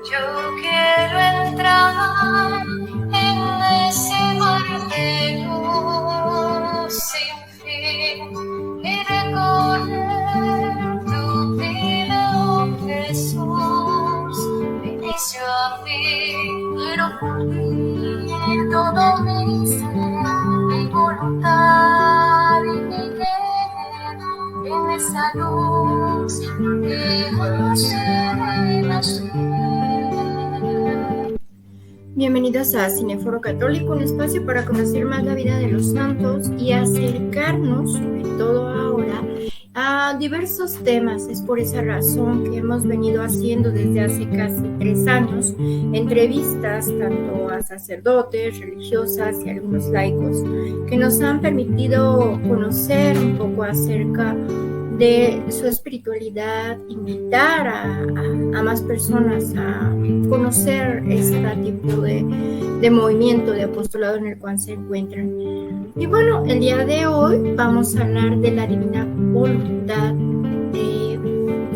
Yo quiero entrar en ese mar de luz sin fin y recorrer tu vida, oh Jesús. Inicio a fin, quiero cumplir todo mi ser, mi voluntad y mi querer en esa luz que conocerás tú. Bienvenidos a Cineforo Católico, un espacio para conocer más la vida de los santos y acercarnos, sobre todo ahora, a diversos temas. Es por esa razón que hemos venido haciendo desde hace casi 3 años entrevistas tanto a sacerdotes, religiosas y algunos laicos que nos han permitido conocer un poco acerca de su espiritualidad, invitar a más personas a conocer este tipo de movimiento, de apostolado en el cual se encuentran. Y bueno, el día de hoy vamos a hablar de la divina voluntad, de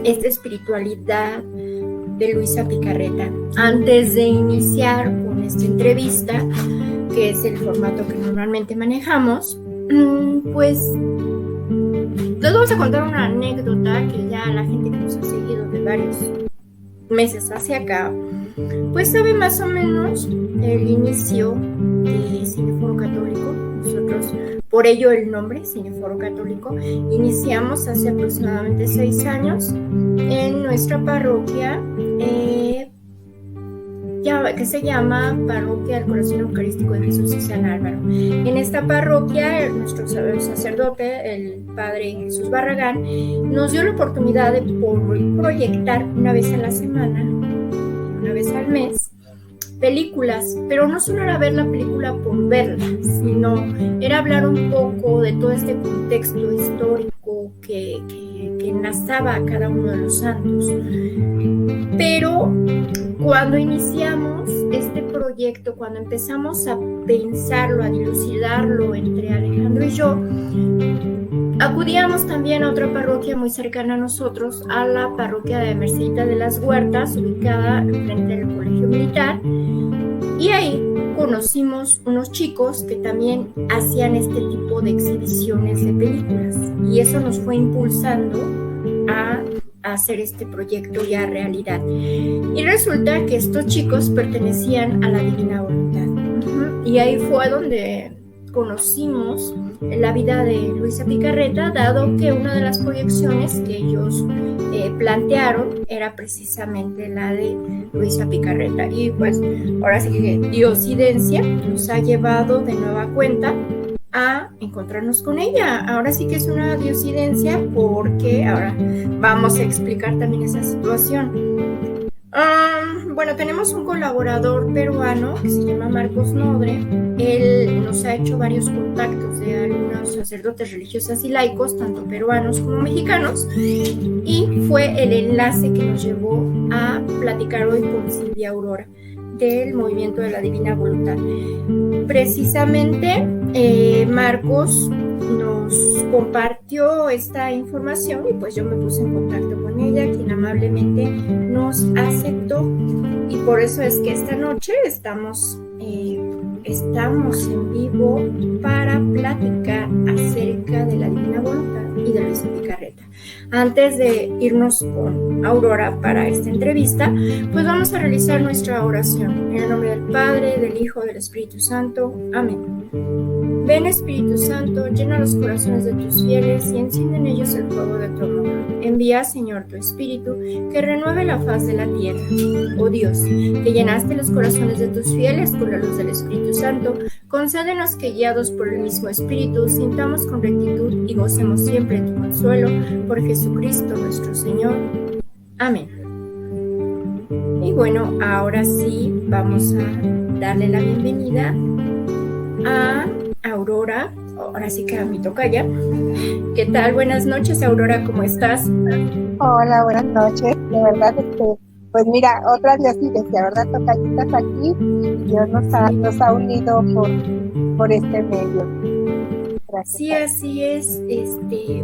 esta espiritualidad de Luisa Picarreta. Antes de iniciar con esta entrevista, que es el formato que normalmente manejamos, pues les vamos a contar una anécdota que ya la gente que nos ha seguido de varios meses hacia acá, pues sabe más o menos el inicio de Cineforo Católico. Nosotros, por ello el nombre, Cineforo Católico, iniciamos hace aproximadamente 6 años en nuestra parroquia, que se llama Parroquia del Corazón Eucarístico de Jesús y San Álvaro. En esta parroquia, nuestro sacerdote, el padre Jesús Barragán, nos dio la oportunidad de proyectar una vez a la semana, una vez al mes, películas, pero no solo era ver la película por verla, sino era hablar un poco de todo este contexto histórico que enlazaba a cada uno de los santos. Pero cuando iniciamos este proyecto, cuando empezamos a pensarlo, a dilucidarlo entre Alejandro y yo, acudíamos también a otra parroquia muy cercana a nosotros, a la parroquia de Mercedita de las Huertas, ubicada enfrente del Colegio Militar, y ahí conocimos unos chicos que también hacían este tipo de exhibiciones de películas, y eso nos fue impulsando a hacer este proyecto ya realidad. Y resulta que estos chicos pertenecían a la Divina Voluntad. Y ahí fue donde conocimos la vida de Luisa Picarreta, dado que una de las proyecciones que ellos plantearon era precisamente la de Luisa Picarreta. Y pues ahora sí que diosidencia nos ha llevado de nueva cuenta a encontrarnos con ella. Ahora sí que es una diosidencia, porque ahora vamos a explicar también esa situación. Bueno, tenemos un colaborador peruano que se llama Marcos Nodre. Él nos ha hecho varios contactos de algunos sacerdotes, religiosas y laicos, tanto peruanos como mexicanos, y fue el enlace que nos llevó a platicar hoy con Silvia Aurora del Movimiento de la Divina Voluntad. Precisamente Marcos nos compartió esta información y pues yo me puse en contacto con ella, quien amablemente nos aceptó, y por eso es que esta noche estamos en vivo para platicar acerca de la Divina Voluntad y de Luisa Picarreta. Antes de irnos con Aurora para esta entrevista, pues vamos a realizar nuestra oración. En el nombre del Padre, del Hijo y del Espíritu Santo. Amén. Ven, Espíritu Santo, llena los corazones de tus fieles y enciende en ellos el fuego de tu amor. Envía, Señor, tu Espíritu, que renueve la faz de la tierra. Oh Dios, que llenaste los corazones de tus fieles con la luz del Espíritu Santo, concédenos que, guiados por el mismo Espíritu, sintamos con rectitud y gocemos siempre de tu consuelo, por Jesucristo nuestro Señor. Amén. Y bueno, ahora sí vamos a darle la bienvenida a Aurora, ahora sí que a mi tocaya. ¿Qué tal? Buenas noches, Aurora, ¿cómo estás? Hola, buenas noches. De verdad, pues mira, otra diosidencia, ¿verdad? Tocayitas aquí, y Dios nos ha unido por este medio. Gracias. Sí, así es.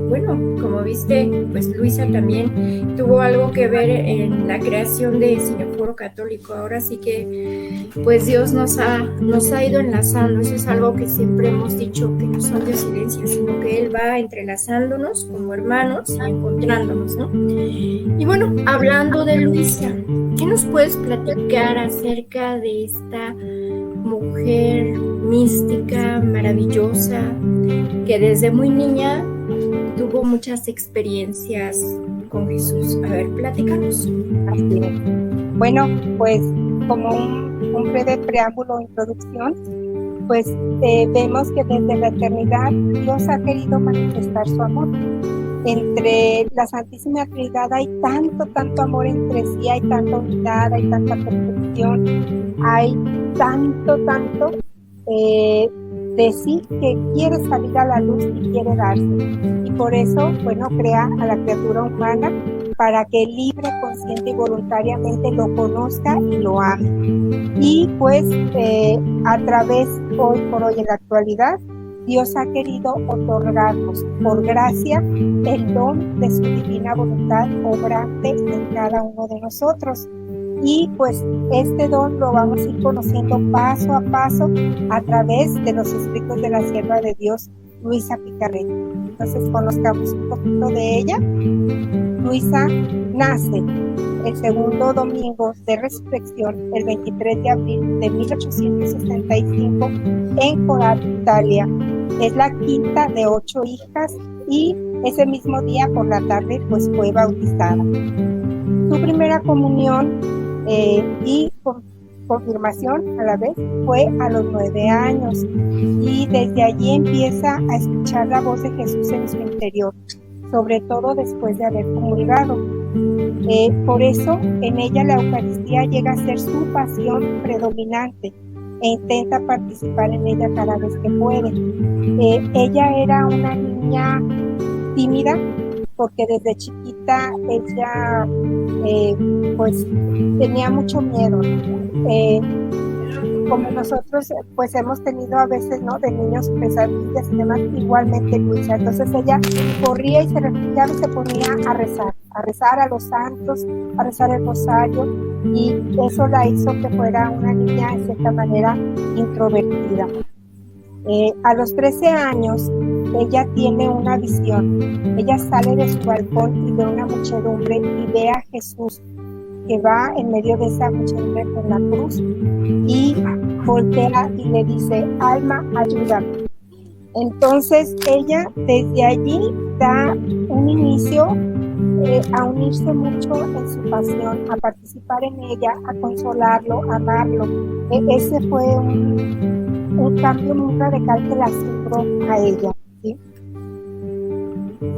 Bueno, como viste, pues Luisa también tuvo algo que ver en la creación de Cineforo Católico. Ahora sí que, pues Dios nos ha ido enlazando. Eso es algo que siempre hemos dicho, que no son diosidencias, sino que Él va entrelazándonos como hermanos y encontrándonos, ¿no? Y bueno, hablando de Luisa, ¿qué nos puedes platicar acerca de esta mujer mística, maravillosa, que desde muy niña tuvo muchas experiencias con Jesús? A ver, platícanos. Así es. Bueno, pues como un breve preámbulo o introducción, pues vemos que desde la eternidad Dios ha querido manifestar su amor. Entre la Santísima Trinidad hay tanto amor entre sí, hay tanta unidad, hay tanta perfección, hay tanto de sí que quiere salir a la luz y quiere darse. Y por eso, bueno, crea a la criatura humana para que libre, consciente y voluntariamente lo conozca y lo ame. Y pues a través, hoy por hoy en la actualidad, Dios ha querido otorgarnos por gracia el don de su divina voluntad obrante en cada uno de nosotros. Y pues este don lo vamos a ir conociendo paso a paso a través de los escritos de la sierva de Dios, Luisa Picarreta. Entonces conozcamos un poquito de ella. Luisa nace el segundo domingo de resurrección, el 23 de abril de 1865 en Corato, Italia. Es la quinta de 8 hijas y ese mismo día por la tarde pues fue bautizada. Su primera comunión y confirmación a la vez fue a los 9 años y desde allí empieza a escuchar la voz de Jesús en su interior, sobre todo después de haber comulgado. Por eso en ella la Eucaristía llega a ser su pasión predominante e intenta participar en ella cada vez que puede. Ella era una niña tímida porque desde chiquita ella pues tenía mucho miedo, como nosotros pues hemos tenido a veces, ¿no?, de niños pesadillas y demás, igualmente Luisa. Entonces ella corría y se refugiaba y se ponía a rezar a los santos, a rezar el rosario, y eso la hizo que fuera una niña de cierta manera introvertida. A los 13 años ella tiene una visión. Ella sale de su balcón y ve una muchedumbre y ve a Jesús que va en medio de esa muchedumbre con la cruz y voltea y le dice: alma, ayúdame. Entonces ella desde allí da un inicio a unirse mucho en su pasión, a participar en ella, a consolarlo, a amarlo. Ese fue un cambio muy radical que la asombró a ella, ¿sí?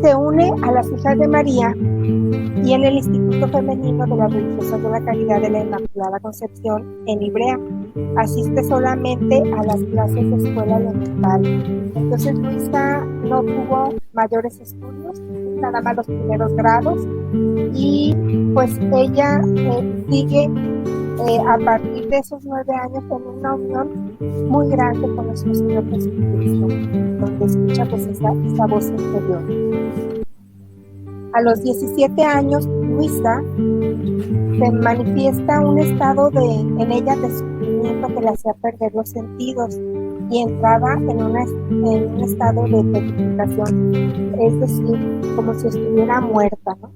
Se une a las Hijas de María y en el Instituto Femenino de las Religiosas de la Caridad de la Inmaculada Concepción en Ivrea. Asiste solamente a las clases de escuela elemental. Entonces Luisa no tuvo mayores estudios, nada más los primeros grados, y pues ella sigue a partir de esos 9 años en una unión muy grande con nuestro Señor Jesucristo, donde escucha pues esa voz interior. A los 17 años, Luisa se manifiesta un estado en ella de sufrimiento que le hacía perder los sentidos y entraba en un estado de petrificación, es decir, como si estuviera muerta, ¿no?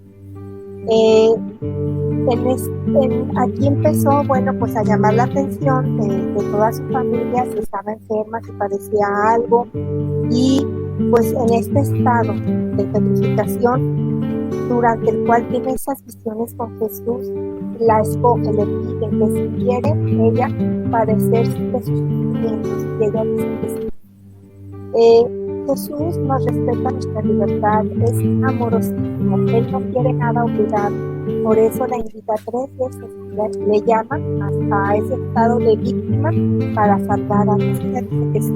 Aquí empezó, bueno, pues a llamar la atención de toda su familia, si estaba enferma, si padecía algo, y pues en este estado de petrificación, durante el cual tiene esas visiones con Jesús, la escoge, le pide que si quiere ella padecerse de sus sufrimientos, y ella dice que sí. Jesús nos respeta nuestra libertad, es amorosísimo, Él no quiere nada obligado, por eso la invita 3 veces, le llama hasta ese estado de víctima para salvar a ella, dice que sí.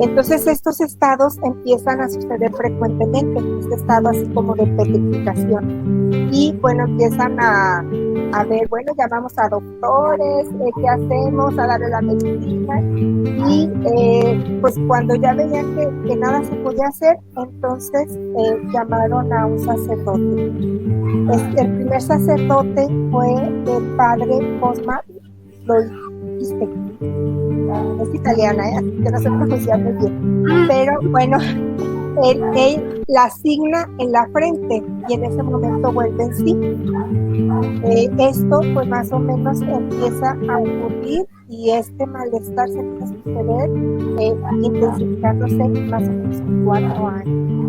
Entonces estos estados empiezan a suceder frecuentemente, este estado así como de petrificación. Y bueno, empiezan a ver, bueno, llamamos a doctores, ¿qué hacemos? A darle la medicina. Y pues cuando ya veían que nada se podía hacer, entonces llamaron a un sacerdote. El primer sacerdote fue el padre Cosma Loiste. Es italiana, así que no sé pronunciar muy bien. Pero bueno, él la asigna en la frente y en ese momento vuelve en sí. Esto pues más o menos empieza a ocurrir y este malestar se empieza a suceder, intensificándose más o menos en 4 años.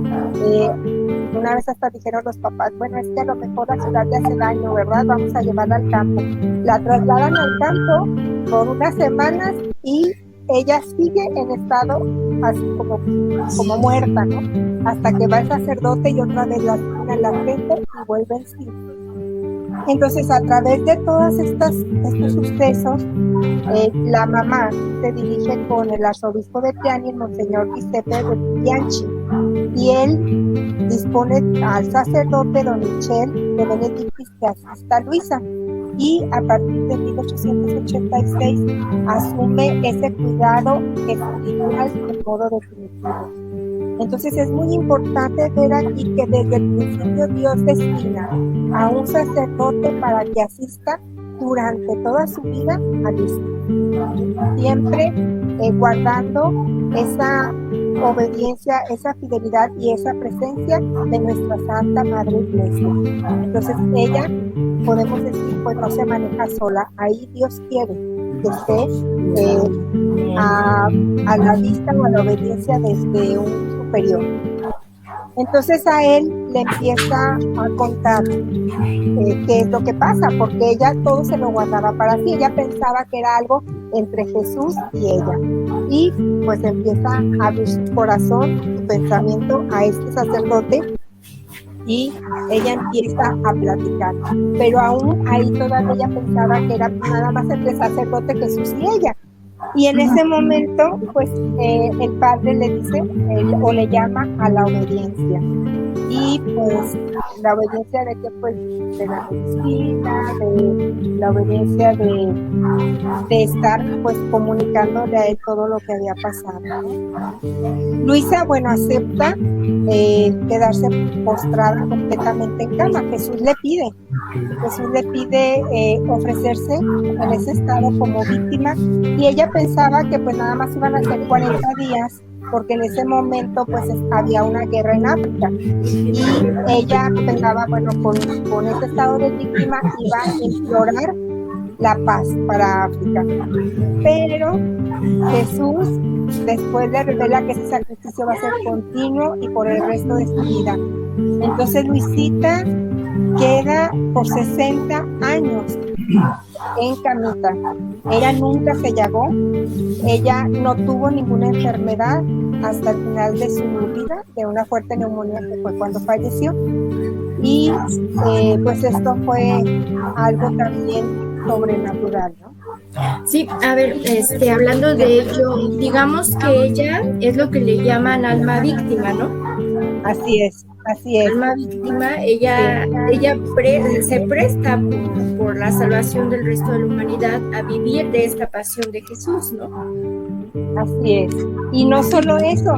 Una vez hasta dijeron los papás, bueno, es que a lo mejor la ciudad le hace daño, ¿verdad? Vamos a llevarla al campo. La trasladan al campo por unas semanas y ella sigue en estado así como muerta, ¿no? Hasta que va el sacerdote y otra vez la asigna en la frente y vuelve en sí. Entonces, a través de todos estos sucesos, la mamá se dirige con el arzobispo de Trani, el monseñor Giuseppe Bianchi, y él dispone al sacerdote don Michel de Benedictis que asista a Luisa, y a partir de 1886 asume ese cuidado espiritual de modo definitivo. Entonces es muy importante ver aquí que desde el principio Dios destina a un sacerdote para que asista durante toda su vida a Luisa, siempre guardando esa obediencia, esa fidelidad y esa presencia de nuestra Santa Madre Iglesia. Entonces ella, podemos decir, pues no se maneja sola, ahí Dios quiere que esté a la vista o a la obediencia desde un superior. Entonces a él le empieza a contar qué es lo que pasa, porque ella todo se lo guardaba para sí, ella pensaba que era algo entre Jesús y ella, y pues empieza a abrir su corazón, su pensamiento a este sacerdote, y ella empieza a platicar, pero aún ahí todavía ella pensaba que era nada más entre el sacerdote Jesús y ella. Y en ese momento, pues, el padre le dice, o le llama a la obediencia. Y pues, la obediencia de que, pues, de la medicina, de la obediencia de estar, pues, comunicándole a él todo lo que había pasado, ¿no? Luisa, bueno, acepta quedarse postrada completamente en cama. Jesús le pide ofrecerse en ese estado como víctima, y ella pensaba que pues nada más iban a ser 40 días, porque en ese momento pues había una guerra en África, y ella pensaba, bueno, con ese estado de víctima iba a implorar la paz para África. Pero Jesús después le revela que ese sacrificio va a ser continuo y por el resto de su vida. Entonces Luisita queda por 60 años en camita. Ella nunca se llegó, ella no tuvo ninguna enfermedad hasta el final de su vida, de una fuerte neumonía que fue cuando falleció. Y pues esto fue algo también sobrenatural, ¿no? Sí, a ver, hablando de ello, digamos que ella es lo que le llaman alma víctima, ¿no? Así es. Alma víctima, ella se presta por la salvación del resto de la humanidad a vivir de esta pasión de Jesús, ¿no? Así es. Y no solo eso,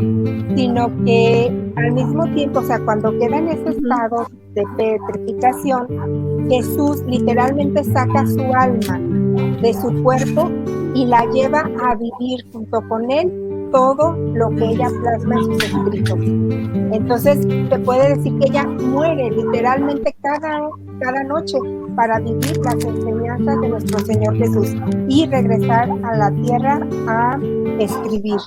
sino que al mismo tiempo, o sea, cuando queda en ese estado de petrificación, Jesús literalmente saca su alma de su cuerpo y la lleva a vivir junto con él todo lo que ella plasma en sus escritos. Entonces se puede decir que ella muere literalmente cada noche para vivir las enseñanzas de nuestro Señor Jesús y regresar a la tierra a escribir.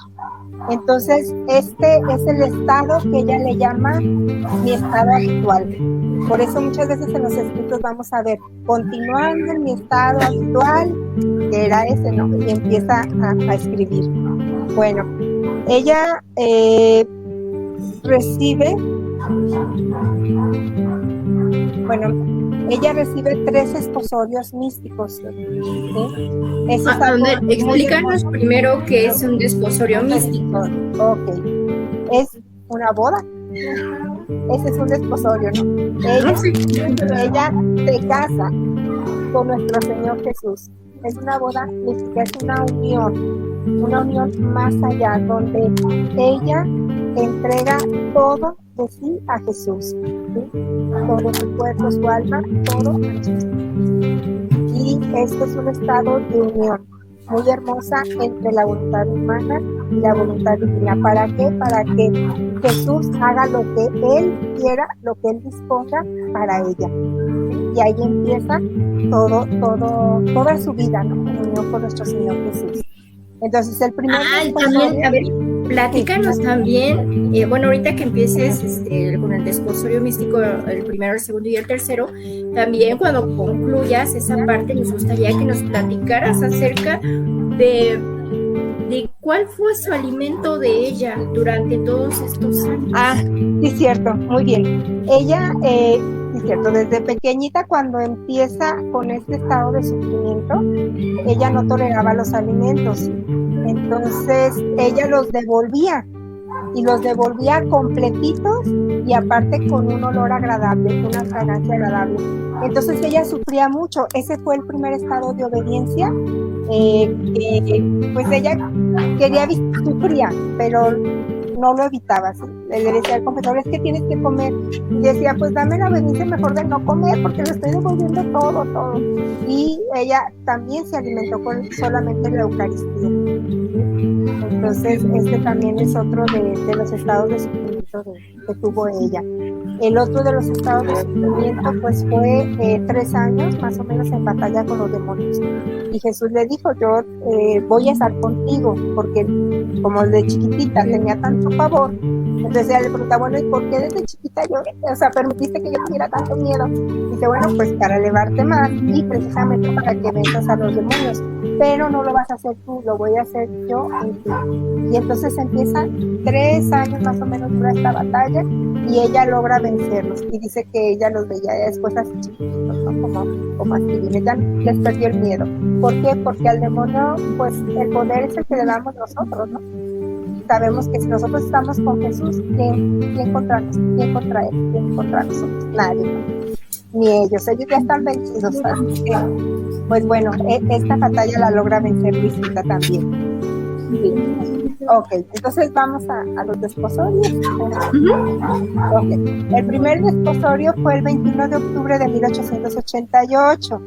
Entonces este es el estado que ella le llama mi estado actual. Por eso muchas veces en los escritos vamos a ver, continuando en mi estado actual, que era ese, ¿no? Y empieza a escribir. Bueno, ella recibe, ella recibe 3 desposorios místicos. ¿Sí? Eso es algo explícanos primero qué es un desposorio místico. Ok, es una boda. Ese es un desposorio, ¿no? Ella se casa con nuestro Señor Jesús. Es una boda mística, es una unión más allá, donde ella entrega todo de sí a Jesús, ¿sí? Todo su cuerpo, su alma, todo a Jesús. Y este es un estado de unión muy hermosa entre la voluntad humana y la voluntad divina. ¿Para qué? Para que Jesús haga lo que Él quiera, lo que Él disponga para ella. Y ahí empieza toda su vida, ¿no? En unión con nuestro Señor Jesús. Entonces, el primer también, a ver, platícanos también, bueno, ahorita que empieces con el desposorio místico, el primero, el segundo y el tercero, también cuando concluyas esa parte, nos gustaría que nos platicaras acerca de cuál fue su alimento de ella durante todos estos años. Sí, cierto, muy bien. Ella, sí, cierto, desde pequeñita, cuando empieza con este estado de sufrimiento, ella no toleraba los alimentos. Entonces, ella los devolvía, y los devolvía completitos y aparte con un olor agradable, una fragancia agradable. Entonces, ella sufría mucho. Ese fue el primer estado de obediencia. Pues ella sufría, pero no lo evitaba, ¿sí? Le decía al confesor, es que tienes que comer, y decía, pues dame la obediencia mejor de no comer, porque le estoy devolviendo todo, y ella también se alimentó con solamente la Eucaristía, ¿sí? Entonces este también es otro de los estados de sufrimiento que tuvo ella. El otro de los estados de sufrimiento pues fue 3 años más o menos en batalla con los demonios, y Jesús le dijo, yo voy a estar contigo, porque como de chiquitita tenía tanto pavor. Entonces ella le preguntaba, bueno, ¿y por qué desde chiquita permitiste que yo tuviera tanto miedo? Dice, bueno, pues para elevarte más y precisamente para que venzas a los demonios, pero no lo vas a hacer tú, lo voy a hacer yo en ti. Y entonces empiezan 3 años más o menos dura esta batalla, y ella logra vencerlos, y dice que ella los veía después así chiquitos, ¿no? Como aspirines, ya les perdió el miedo. ¿Por qué? Porque al demonio, pues el poder es el que le damos nosotros, ¿no? Sabemos que si nosotros estamos con Jesús, ¿quién contra nosotros? ¿Quién contra Él? ¿Quién contra nosotros? Nadie, ¿no? Ni ellos ya están vencidos. Así que, pues bueno, esta batalla la logra vencer Luisita también. Sí. Ok, entonces vamos a los desposorios. Okay. El primer desposorio fue el 21 de octubre de 1888.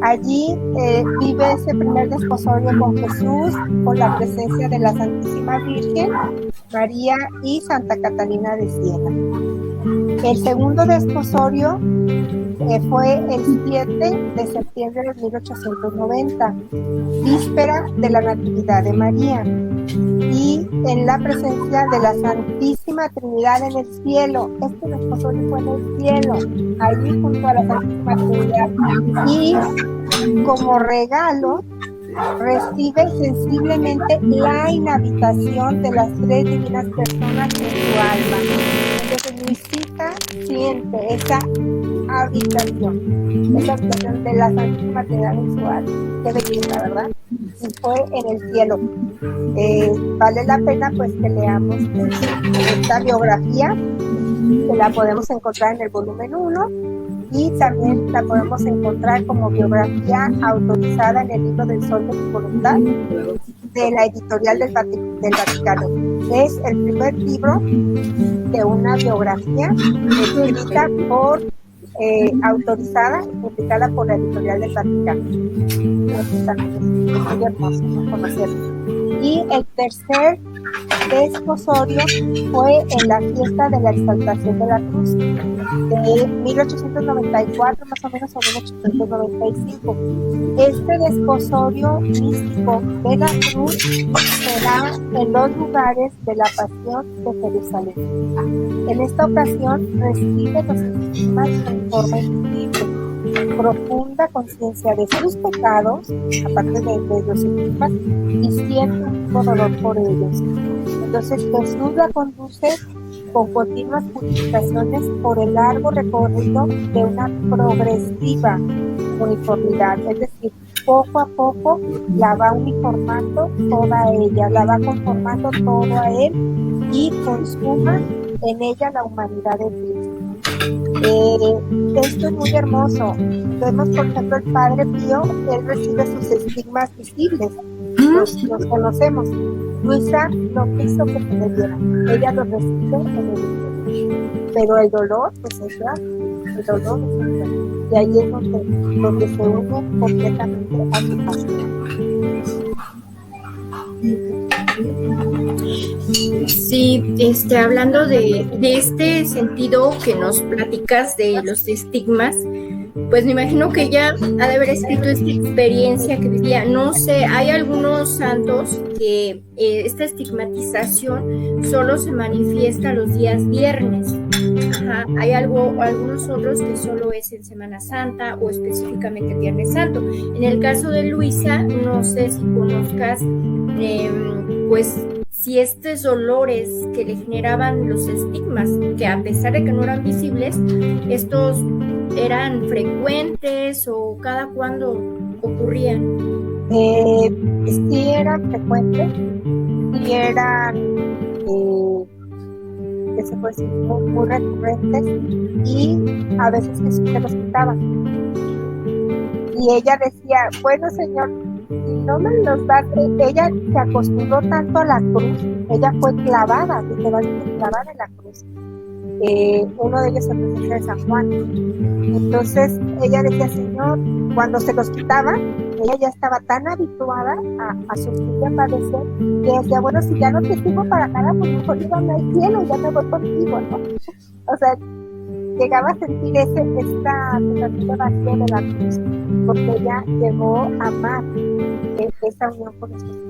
Allí vive ese primer desposorio con Jesús, con la presencia de la Santísima Virgen, María y Santa Catalina de Siena. El segundo desposorio fue el 7 de septiembre de 1890, víspera de la Natividad de María, y en la presencia de la Santísima Trinidad en el cielo. Este desposorio fue en el cielo, allí junto a la Santísima Trinidad, y como regalo recibe sensiblemente la inhabitación de las 3 divinas personas en su alma. Entonces Luisita siente esa habitación de la Santísima Trinidad en su alma. Qué belleza, ¿verdad? Y fue en el cielo. Vale la pena pues que leamos esta biografía, que la podemos encontrar en el volumen 1, y también la podemos encontrar como biografía autorizada en el libro del Sol de tu Voluntad, de la editorial del Vaticano. Es el primer libro de una biografía escrita por autorizada y publicada por la editorial del Vaticano. Eso también es muy hermoso, ¿no? Conocerlo. Y el tercer desposorio fue en la fiesta de la exaltación de la cruz de 1894 más o menos, o 1895. Este desposorio místico de la cruz será en los lugares de la pasión de Jerusalén. En esta ocasión recibe los estigmas en forma invisible, profunda conciencia de sus pecados, aparte de los estigmas, y siente un dolor por ellos. Entonces Jesús la conduce con continuas purificaciones por el largo recorrido de una progresiva uniformidad, es decir, poco a poco la va uniformando toda ella, la va conformando todo a él y consuma en ella la humanidad de Cristo. Esto es muy hermoso. Vemos, por ejemplo, el Padre Pío, él recibe sus estigmas visibles, los conocemos. Luisa no quiso que se le dieran, ella los recibe en el interior, pero el dolor, pues es real, el dolor es real, y ahí es donde se une completamente a su pasión. Sí, hablando de este sentido que nos platicas de los estigmas, pues me imagino que ella ha de haber escrito esta experiencia que vivía. No sé, hay algunos santos que esta estigmatización solo se manifiesta los días viernes. Ajá. Hay algunos otros que solo es en Semana Santa o específicamente el Viernes Santo. En el caso de Luisa, no sé si conozcas, pues si estos dolores que le generaban los estigmas, que a pesar de que no eran visibles, estos eran frecuentes o cada cuándo ocurrían. Sí eran frecuentes, sí eran, que se puede decir, muy recurrentes, y a veces Jesús se los quitaba. Y ella decía, bueno, Señor, si no me los das, ella se acostumbró tanto a la cruz, ella fue clavada, literalmente clavada en la cruz. Uno de ellos es el presencia de San Juan. Entonces ella decía, Señor, cuando se los quitaba, ella ya estaba tan habituada a sufrir y a padecer, que decía, bueno, si ya no te sigo para nada, pues mejor llévame al cielo, ya me voy contigo, ¿no? O sea, llegaba a sentir esta sensación de vacío de la cruz, porque ella llegó a amar esa unión con nuestro Señor.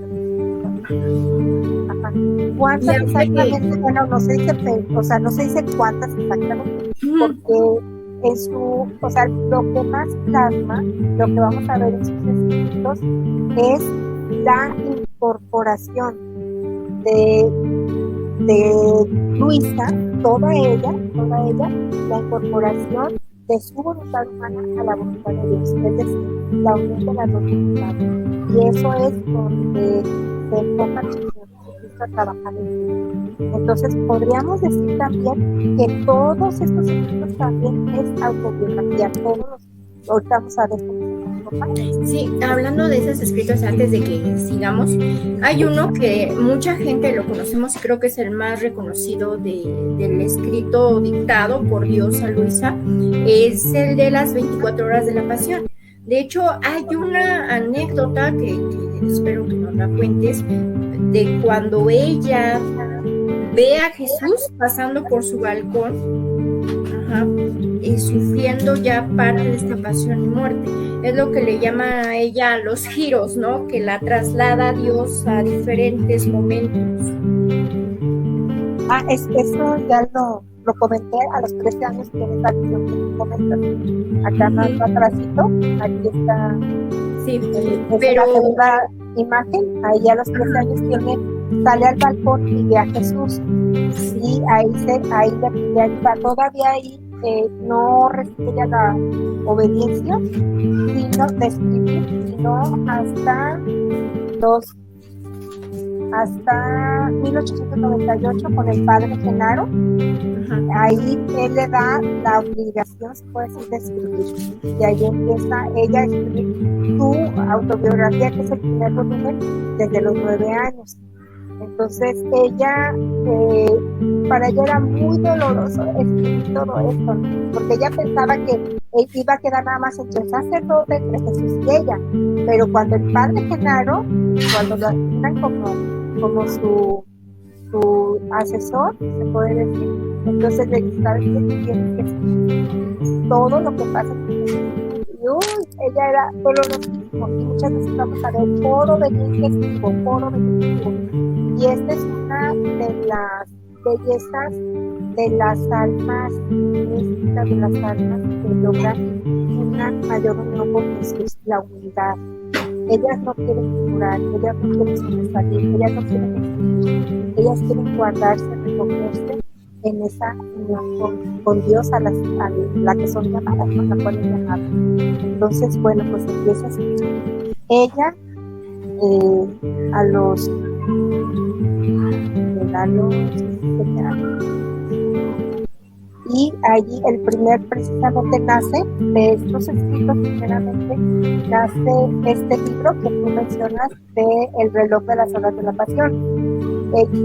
Ajá. ¿Cuántas exactamente? Bueno, no se dice, no se dice cuántas exactamente, porque o sea, lo que más plasma, lo que vamos a ver en sus escritos, es la incorporación de Luisa, toda ella, la incorporación de su voluntad humana a la voluntad de Dios, es decir, la unión de las dos voluntades. Y eso es donde se enfoca el Señor Jesucristo a trabajar en él. Entonces, podríamos decir también que todos estos escritos también es autobiografía, ahorita vamos a ver cómo se transforma. Sí, hablando de esos escritos, antes de que sigamos, hay uno que mucha gente lo conocemos y creo que es el más reconocido del escrito dictado por Dios a Luisa, es el de las 24 horas de la Pasión. De hecho, hay una anécdota que espero que nos la cuentes, de cuando ella ve a Jesús pasando por su balcón, y sufriendo ya parte de esta pasión y muerte. Es lo que le llama a ella los giros, ¿no? Que la traslada a Dios a diferentes momentos. Eso ya lo comenté a los 13 años, tiene esa visión que tú comentas. Acá más atrásito, aquí está. Sí, pero la segunda imagen, ahí a los 13 años sale al balcón y ve a Jesús. Sí, ahí va todavía ahí. No recibe ya la obediencia, sino de escribir, sino hasta 1898 con el padre Genaro. Ahí él le da la obligación, se puede decir, de escribir, y ahí empieza ella a escribir su autobiografía, que es el primer volumen, desde los 9 años. Entonces para ella era muy doloroso escribir todo esto, porque ella pensaba que él iba a quedar nada más entre el sacerdote, entre Jesús y ella, pero cuando el padre Genaro, cuando lo asignan como su asesor, se puede decir, entonces le dice, ¿sabes qué? Tienes que escribir todo lo que pasa con Jesús. Y ella era dolorosísimo, y muchas veces vamos a ver poro digestivo. Y esta es una de las bellezas de las almas místicas, de las almas que logran una mayor unión con Jesús, la humildad. Ellas no quieren figurar, ellas no quieren sobresalir, ellas no quieren existir, ellas quieren guardarse, recogerse en esa unión con Dios a la que son llamadas, ¿no? La cual es llamada. Entonces, bueno, pues empieza así. Ella a los 17 años. Y allí el primer precisamente nace de estos escritos, primeramente nace este libro que tú mencionas de El reloj de las horas de la pasión.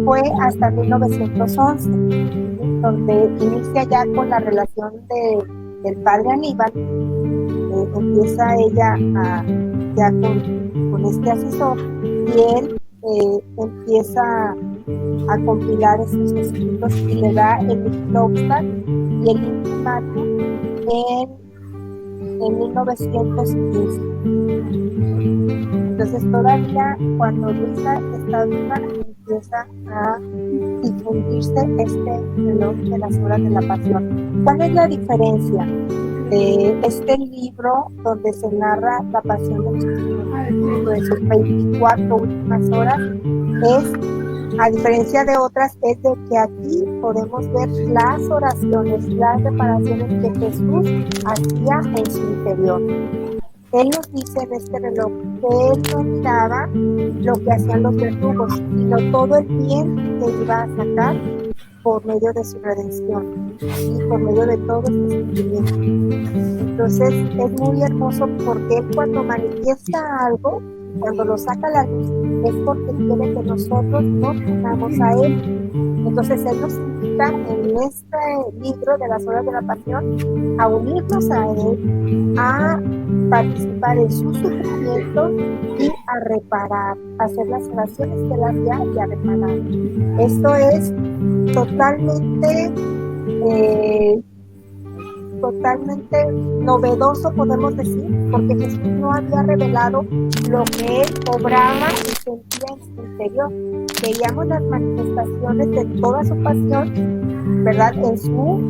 Fue hasta 1911, donde inicia ya con la relación del padre Aníbal. Empieza ella ya con este asesor y él empieza a compilar esos escritos y le da el Vigilobstat y el Intimatum en 1915. Entonces todavía cuando Luisa está viva empieza a difundirse este reloj de las horas de la pasión. ¿Cuál es la diferencia de este libro donde se narra la pasión de Jesucristo de sus 24 últimas horas? A diferencia de otras, es de que aquí podemos ver las oraciones, las reparaciones que Jesús hacía en su interior. Él nos dice en este reloj que él no miraba lo que hacían los verdugos, sino todo el bien que iba a sacar por medio de su redención y por medio de todo este sentimiento. Entonces es muy hermoso porque él cuando manifiesta algo, cuando lo saca a la luz, es porque quiere que nosotros nos unamos a él. Entonces él nos invita en este libro de las horas de la pasión a unirnos a él, a participar en sus sufrimientos y a reparar, a hacer las oraciones que él hacía y a reparar. Esto es totalmente novedoso, podemos decir, porque Jesús no había revelado lo que él obraba y sentía en su interior. Veíamos las manifestaciones de toda su pasión, ¿verdad? En su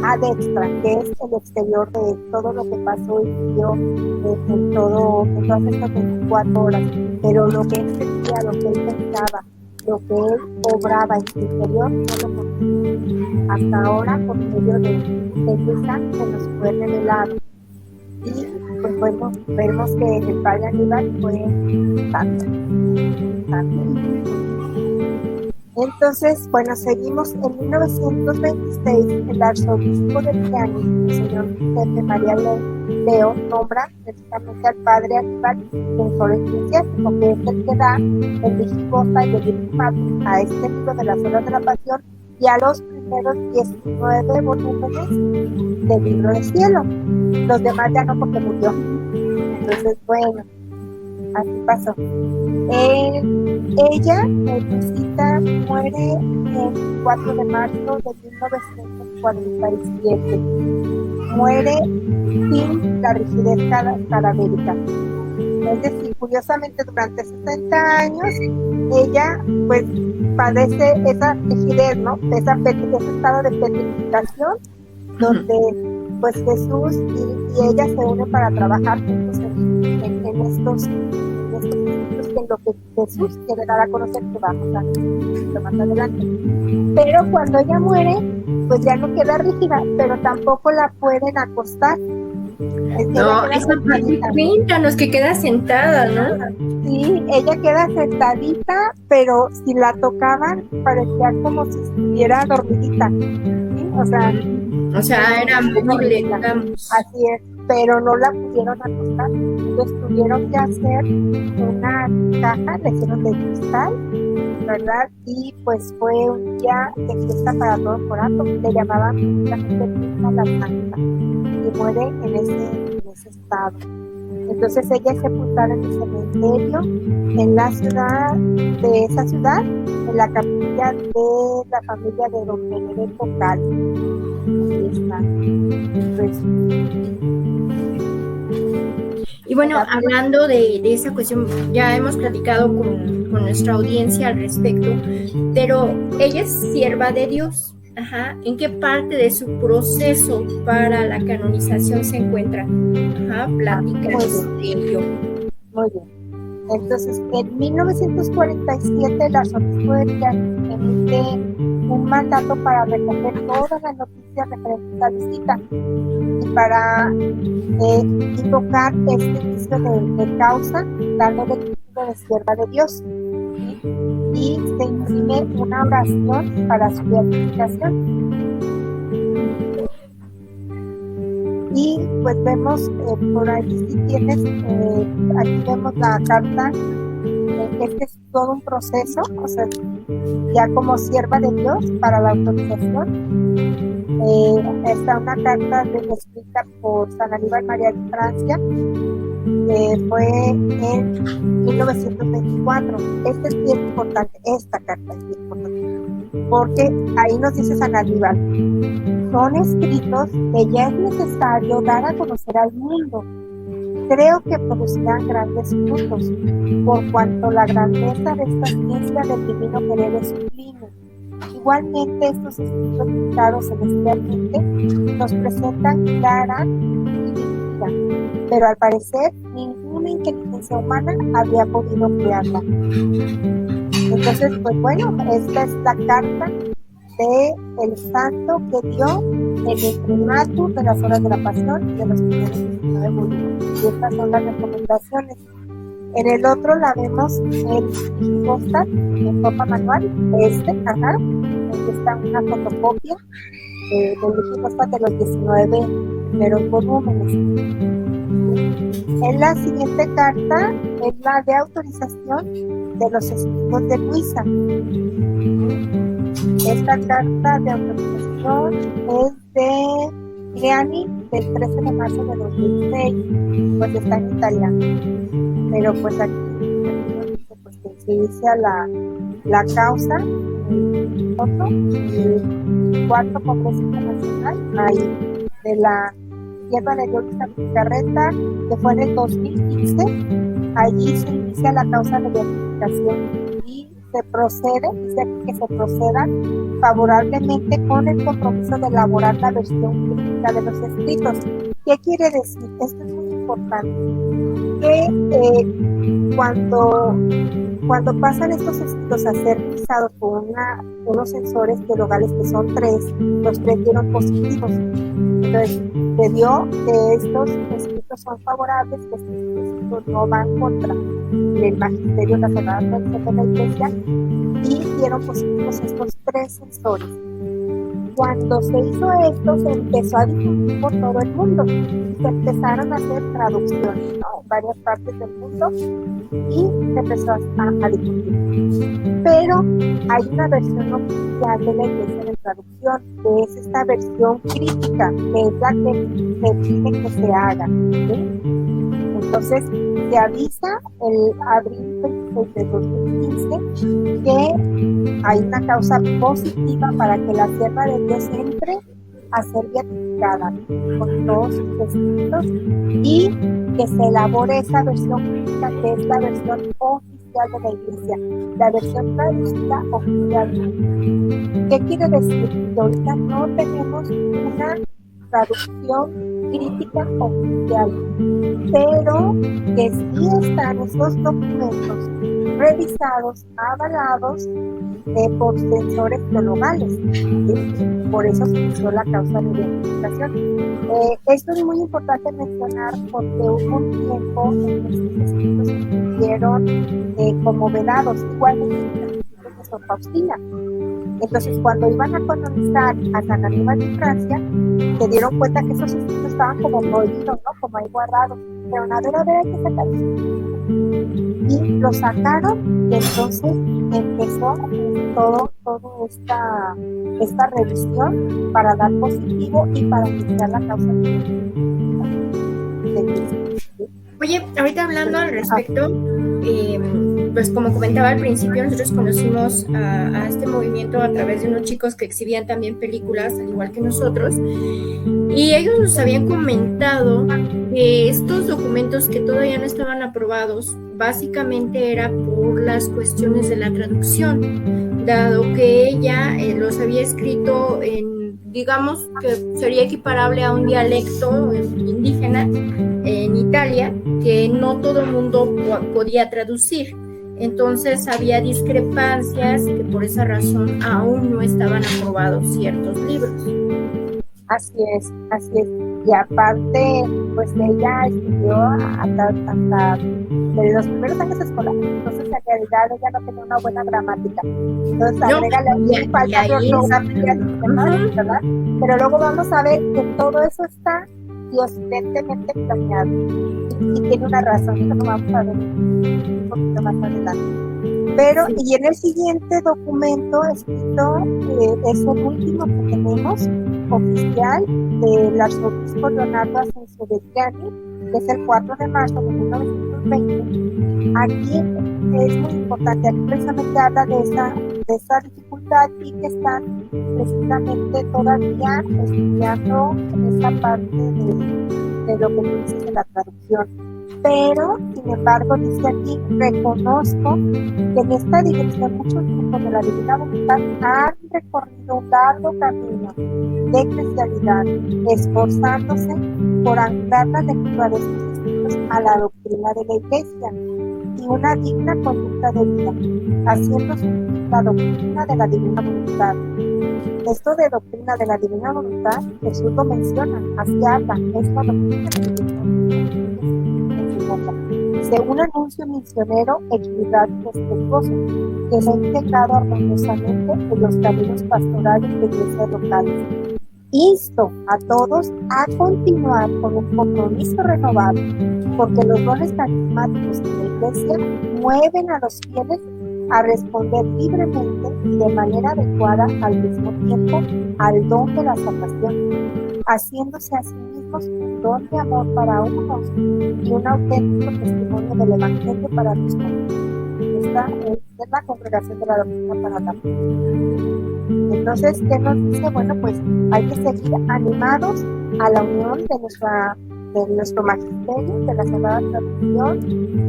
ad extra, que es el exterior de todo lo que pasó y vivió en todas estas 24 horas. Pero lo que él sentía, lo que él pensaba, lo que él obraba en su interior, no lo conocía. Hasta ahora, por medio de Luisa, se nos fue revelado. Y pues bueno, vemos que el padre Aníbal fue santo. Entonces, bueno, seguimos. En 1926, el arzobispo de Triani, el señor Vicente María Leo, nombra precisamente al padre Aníbal censor eclesiástico, que es el que da el Vigilobstat y el Intimatum a este libro de las horas de la pasión y a los primeros 19 volúmenes del libro del cielo. Los demás ya no, porque murió. Entonces, bueno, así pasó. Ella, Lucita, muere el 4 de marzo de 1947. Muere sin la rigidez cadavérica. Es decir, curiosamente, durante 60 años, ella pues padece esa rigidez, ¿no? Ese estado de petrificación, donde pues Jesús y ella se unen para trabajar juntos en estos que es lo que Jesús quiere dar a conocer, que vamos a ver más adelante. Pero cuando ella muere, pues ya no queda rígida, pero tampoco la pueden acostar. No, esa parte cuéntanos que queda sentada, ¿no? Sí, ella queda sentadita, pero si la tocaban parecía como si estuviera dormidita, ¿sí? O sea, era movible, digamos. Así es, pero no la pudieron acostar. Entonces tuvieron que hacer una caja, le hicieron de cristal, ¿verdad? Y pues fue un día de fiesta para todo el Corato, le llamaban la gente Virgen la Santa, y muere en ese estado. Entonces ella es sepultada en el cementerio, en la ciudad, de esa ciudad, en la capilla de la familia de don Benedetto Cal. Ahí está. Y bueno, hablando de esa cuestión, ya hemos platicado con nuestra audiencia al respecto, pero ella es sierva de Dios. Ajá. ¿En qué parte de su proceso para la canonización se encuentra? Ajá, platícanos de ello. Muy bien. Entonces, en 1947 el arzobispo de Villanueva emite un mandato para recoger todas las noticias referentes a la visita y para invocar este inicio de causa, dándole el título de sierva de Dios. Y se imprime una oración para su beatificación. Y pues vemos por ahí si tienes, aquí vemos la carta, este es todo un proceso, o sea, ya como sierva de Dios para la autorización. Está una carta escrita por San Aníbal María de Francia, fue en 1924. Este es bien importante, esta carta es bien importante, porque ahí nos dice San Aníbal: son escritos que ya es necesario dar a conocer al mundo. Creo que producirán grandes frutos, por cuanto la grandeza de esta ciencia del divino querer es sublime. Igualmente, estos escritos dictados celestialmente nos presentan clara y vívida, pero al parecer ninguna inteligencia humana había podido crearla. Entonces, pues bueno, esta es la carta de el santo que dio el imprimatur de las horas de la pasión y de los primeros 19 volúmenes. Y estas son las recomendaciones. En el otro la vemos el Digipostat en forma manual, aquí está una fotocopia del Digipostat de los 19 primeros volúmenes. En la siguiente carta es la de autorización de los escritos de Luisa. Esta carta de autorización es de Gianni del 13 de marzo de 2006, pues está en italiano, pero pues aquí nos dice pues, que se inicia la causa, el cuarto Congreso Internacional, ahí, de la Sierva de Dios Picarreta, que fue en el 2015, allí se inicia la causa de beatificación y se procede, dice aquí que se proceda favorablemente con el compromiso de elaborar la versión crítica de los escritos. ¿Qué quiere decir? Esto es muy importante, que cuando pasan estos escritos a ser revisados por unos sensores teologales que son 3, los 3 dieron positivos. Entonces, se dio que estos escritos son favorables, que estos escritos no van contra el magisterio de la Sagrada Tradición de la Iglesia, y dieron positivos estos 3 sensores. Cuando se hizo esto, se empezó a difundir por todo el mundo y se empezaron a hacer traducciones, ¿no?, en varias partes del mundo, y se empezó a difundir. Pero hay una versión oficial de la Iglesia de traducción, que es esta versión crítica, que es la que se pide que se haga, ¿sí? Entonces, se avisa el abril 26 de 2015 que hay una causa positiva para que la sierva de Dios entre a ser beatificada con todos sus escritos y que se elabore esa versión crítica, que es la versión oficial de la Iglesia, la versión traducida oficialmente. ¿Qué quiere decir? Que ahorita no tenemos una traducción crítica oficial, pero que sí están esos documentos revisados, avalados por censores teologales, ¿sí? Por eso se inició la causa de beatificación. Esto es muy importante mencionar porque hubo un tiempo en que estos escritos se estuvieron como vedados, igualmente que los escritos de Sor Faustina. Entonces, cuando iban a canonizar a San Aníbal de Francia, se dieron cuenta que esos escritos estaban como prohibidos, ¿no?, como ahí guardados. Pero a ver, hay que sacarlos. Y lo sacaron, y entonces empezó toda esta revisión para dar positivo y para iniciar la causa de Cristo. Oye, ahorita hablando al respecto, pues como comentaba al principio, nosotros conocimos a este movimiento a través de unos chicos que exhibían también películas, al igual que nosotros, y ellos nos habían comentado que estos documentos que todavía no estaban aprobados, básicamente era por las cuestiones de la traducción, dado que ella los había escrito en, digamos, que sería equiparable a un dialecto indígena en Italia que no todo el mundo podía traducir. Entonces había discrepancias y que por esa razón aún no estaban aprobados ciertos libros. Así es, así es. Y aparte, pues ella estudió hasta de los primeros años escolares, entonces en realidad ella no tenía una buena gramática. Entonces agrégale aquí falta de ortografía, ¿verdad? Pero luego vamos a ver que todo eso está diosidentemente planeado y tiene una razón, y lo vamos a ver un poquito más adelante. Pero, sí. Y en el siguiente documento escrito, es el último que tenemos oficial del arzobispo Leonardo Asensio de Gianni, que es el 4 de marzo de 1920. Aquí es muy importante, aquí precisamente habla de esa dificultad y que están precisamente todavía estudiando esa parte de lo que tú dices de la traducción. Pero, sin embargo, dice aquí, reconozco que en esta dirección muchos grupos de la divina voluntad han recorrido un largo camino de cristianidad, esforzándose por anclar la lectura de estos escritos a la doctrina de la Iglesia y una digna conducta de vida, haciendo surgir la doctrina de la divina voluntad. Esto de doctrina de la divina voluntad, Jesús lo menciona, así habla, es la doctrina de la divina voluntad. De un anuncio misionero equilibrado y respetuoso que se ha integrado armoniosamente en los caminos pastorales de iglesias locales. Insto a todos a continuar con un compromiso renovado, porque los dones carismáticos de la iglesia mueven a los fieles a responder libremente y de manera adecuada al mismo tiempo al don de la salvación, haciéndose a sí mismos un don de amor para unos y un auténtico testimonio del Evangelio para los otros. Esta es la congregación de la doctrina para la vida. Entonces, ¿qué nos dice? Bueno, pues hay que seguir animados a la unión de nuestro magisterio, de la Sagrada Tradición,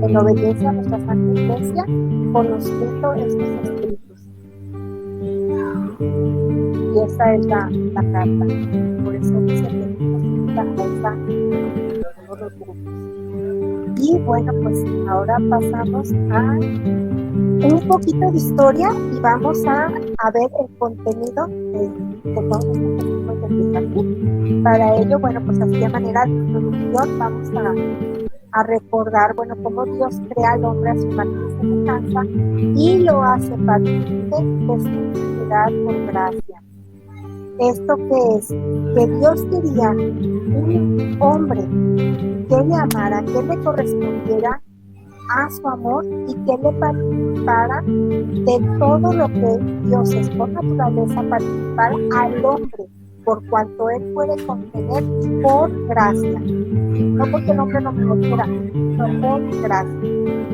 en obediencia a nuestra Santa Iglesia, conociendo estos escritos. Y esa es la carta. Por eso dice que nos invita a todos los grupos. Y bueno, pues ahora pasamos a un poquito de historia y vamos a ver el contenido de todos estos textos de Picasso. Para ello, bueno, pues así de manera de introducción vamos a recordar, bueno, cómo Dios crea al hombre a su imagen y semejanza y lo hace partícipe de su divinidad por gracia. ¿Esto qué es? Que Dios quería un hombre que le amara, que le correspondiera a su amor y que le participara de todo lo que Dios es por naturaleza, participar al hombre por cuanto él puede contener por gracia. No porque el hombre no me lo quiera, sino por gracia.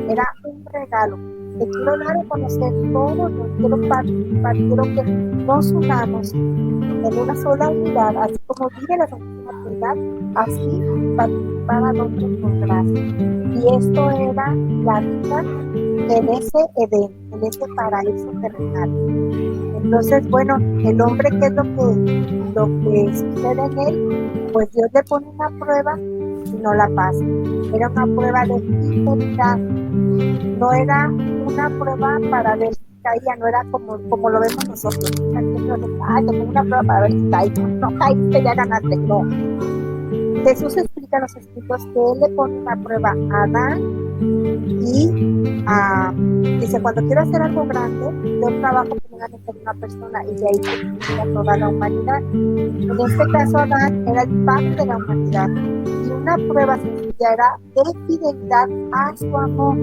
Era un regalo. Te quiero dar a conocer todo, yo quiero participar, quiero que nos unamos en una sola unidad, así como vive la Santísima Trinidad, así participar al hombre por gracia. Y esto era la vida en ese Edén, en ese paraíso terrenal. Entonces, bueno, el hombre, ¿qué es lo que sucede en él? Pues Dios le pone una prueba y no la pasa. Era una prueba de fidelidad. No era una prueba para ver si caía, no era como lo vemos nosotros. Te pongo una prueba para ver si caí. No caíste, ya ganaste. No. Jesús explica en los escritos que él le pone una prueba a Adán y dice, cuando quiero hacer algo grande, yo trabajo primeramente en una persona y de ahí se a toda la humanidad. En este caso, Adán era el padre de la humanidad y una prueba sencilla era de fidelidad a su amor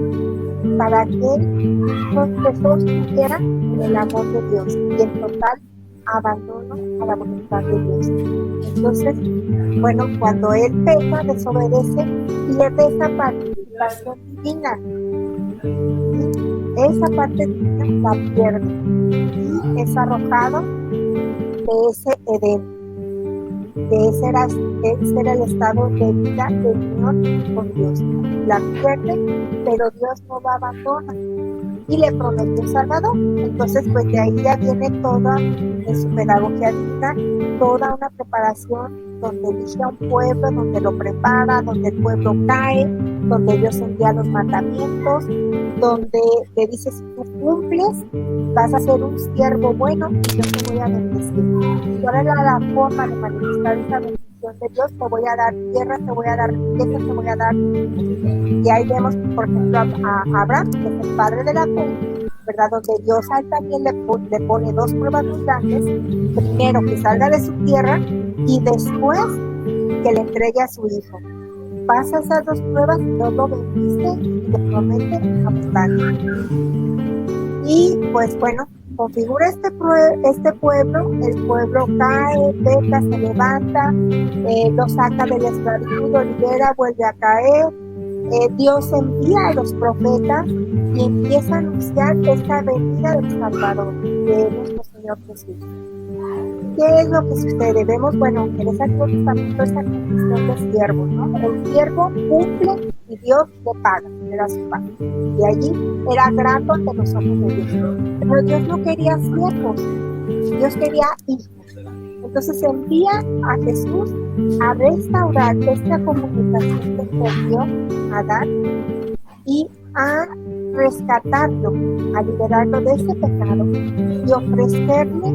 para que los sostuvieran en el amor de Dios y en total abandono a la voluntad de Dios. Entonces, bueno, cuando él peca, desobedece, pierde esa participación divina. Esa parte divina la pierde y es arrojado de ese Edén. Que ese era el estado de vida de unión con Dios. La pierde, pero Dios no la abandona. y le promete un Salvador. Entonces, pues de ahí ya viene toda, en su pedagogía divina, toda una preparación donde elige a un pueblo, donde lo prepara, donde el pueblo cae, donde Dios envía los mandamientos, donde le dice: si tú cumples, vas a ser un siervo bueno y yo te voy a bendecir. ¿Cuál era la forma de manifestar esa bendición de Dios? Te voy a dar tierra, te voy a dar riqueza, te voy a dar... Y ahí vemos, por ejemplo, a Abraham, que es el padre de la fe, ¿verdad? Donde Dios a él también le pone dos pruebas muy grandes. Primero, que salga de su tierra, y después que le entregue a su hijo. Pasa esas dos pruebas, Dios lo bendice y le promete abundancia. Y pues bueno, configura este pueblo, el pueblo cae, peca, se levanta, lo saca de la esclavitud, lo libera, vuelve a caer. Dios envía a los profetas y empieza a anunciar esta venida del Salvador, de nuestro Señor Jesús. ¿Qué es lo que sucede? Vemos, bueno, en ese Antiguo Testamento esta condición de siervo, ¿no? El siervo cumple y Dios le paga, le da su pago. Y allí era grato ante los ojos de Dios. Pero Dios no quería siervos, Dios quería hijos. Entonces envía a Jesús a restaurar esta comunicación que perdió Adán y a rescatarlo, a liberarlo de ese pecado y ofrecerle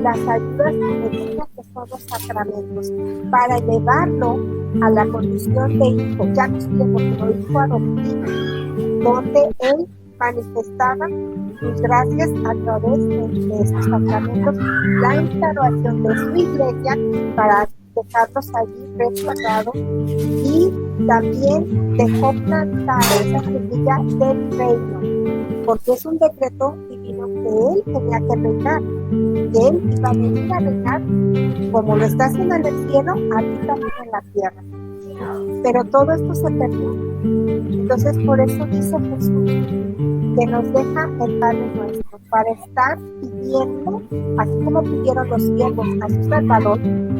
las ayudas divinas que son los sacramentos para llevarlo a la condición de hijo, ya no siervo, sino hijo adoptivo, donde él manifestaba sus gracias a través de esos sacramentos, la instauración de su iglesia para dejarlos allí resguardados, y también dejó plantada esa semilla del reino, porque es un decreto divino que él tenía que reinar, que él iba a venir a reinar como lo está haciendo en el cielo, aquí también en la tierra. Pero todo esto se perdió. Entonces por eso dice Jesús que nos deja el Padre Nuestro para estar pidiendo, así como pidieron los siervos a su Salvador.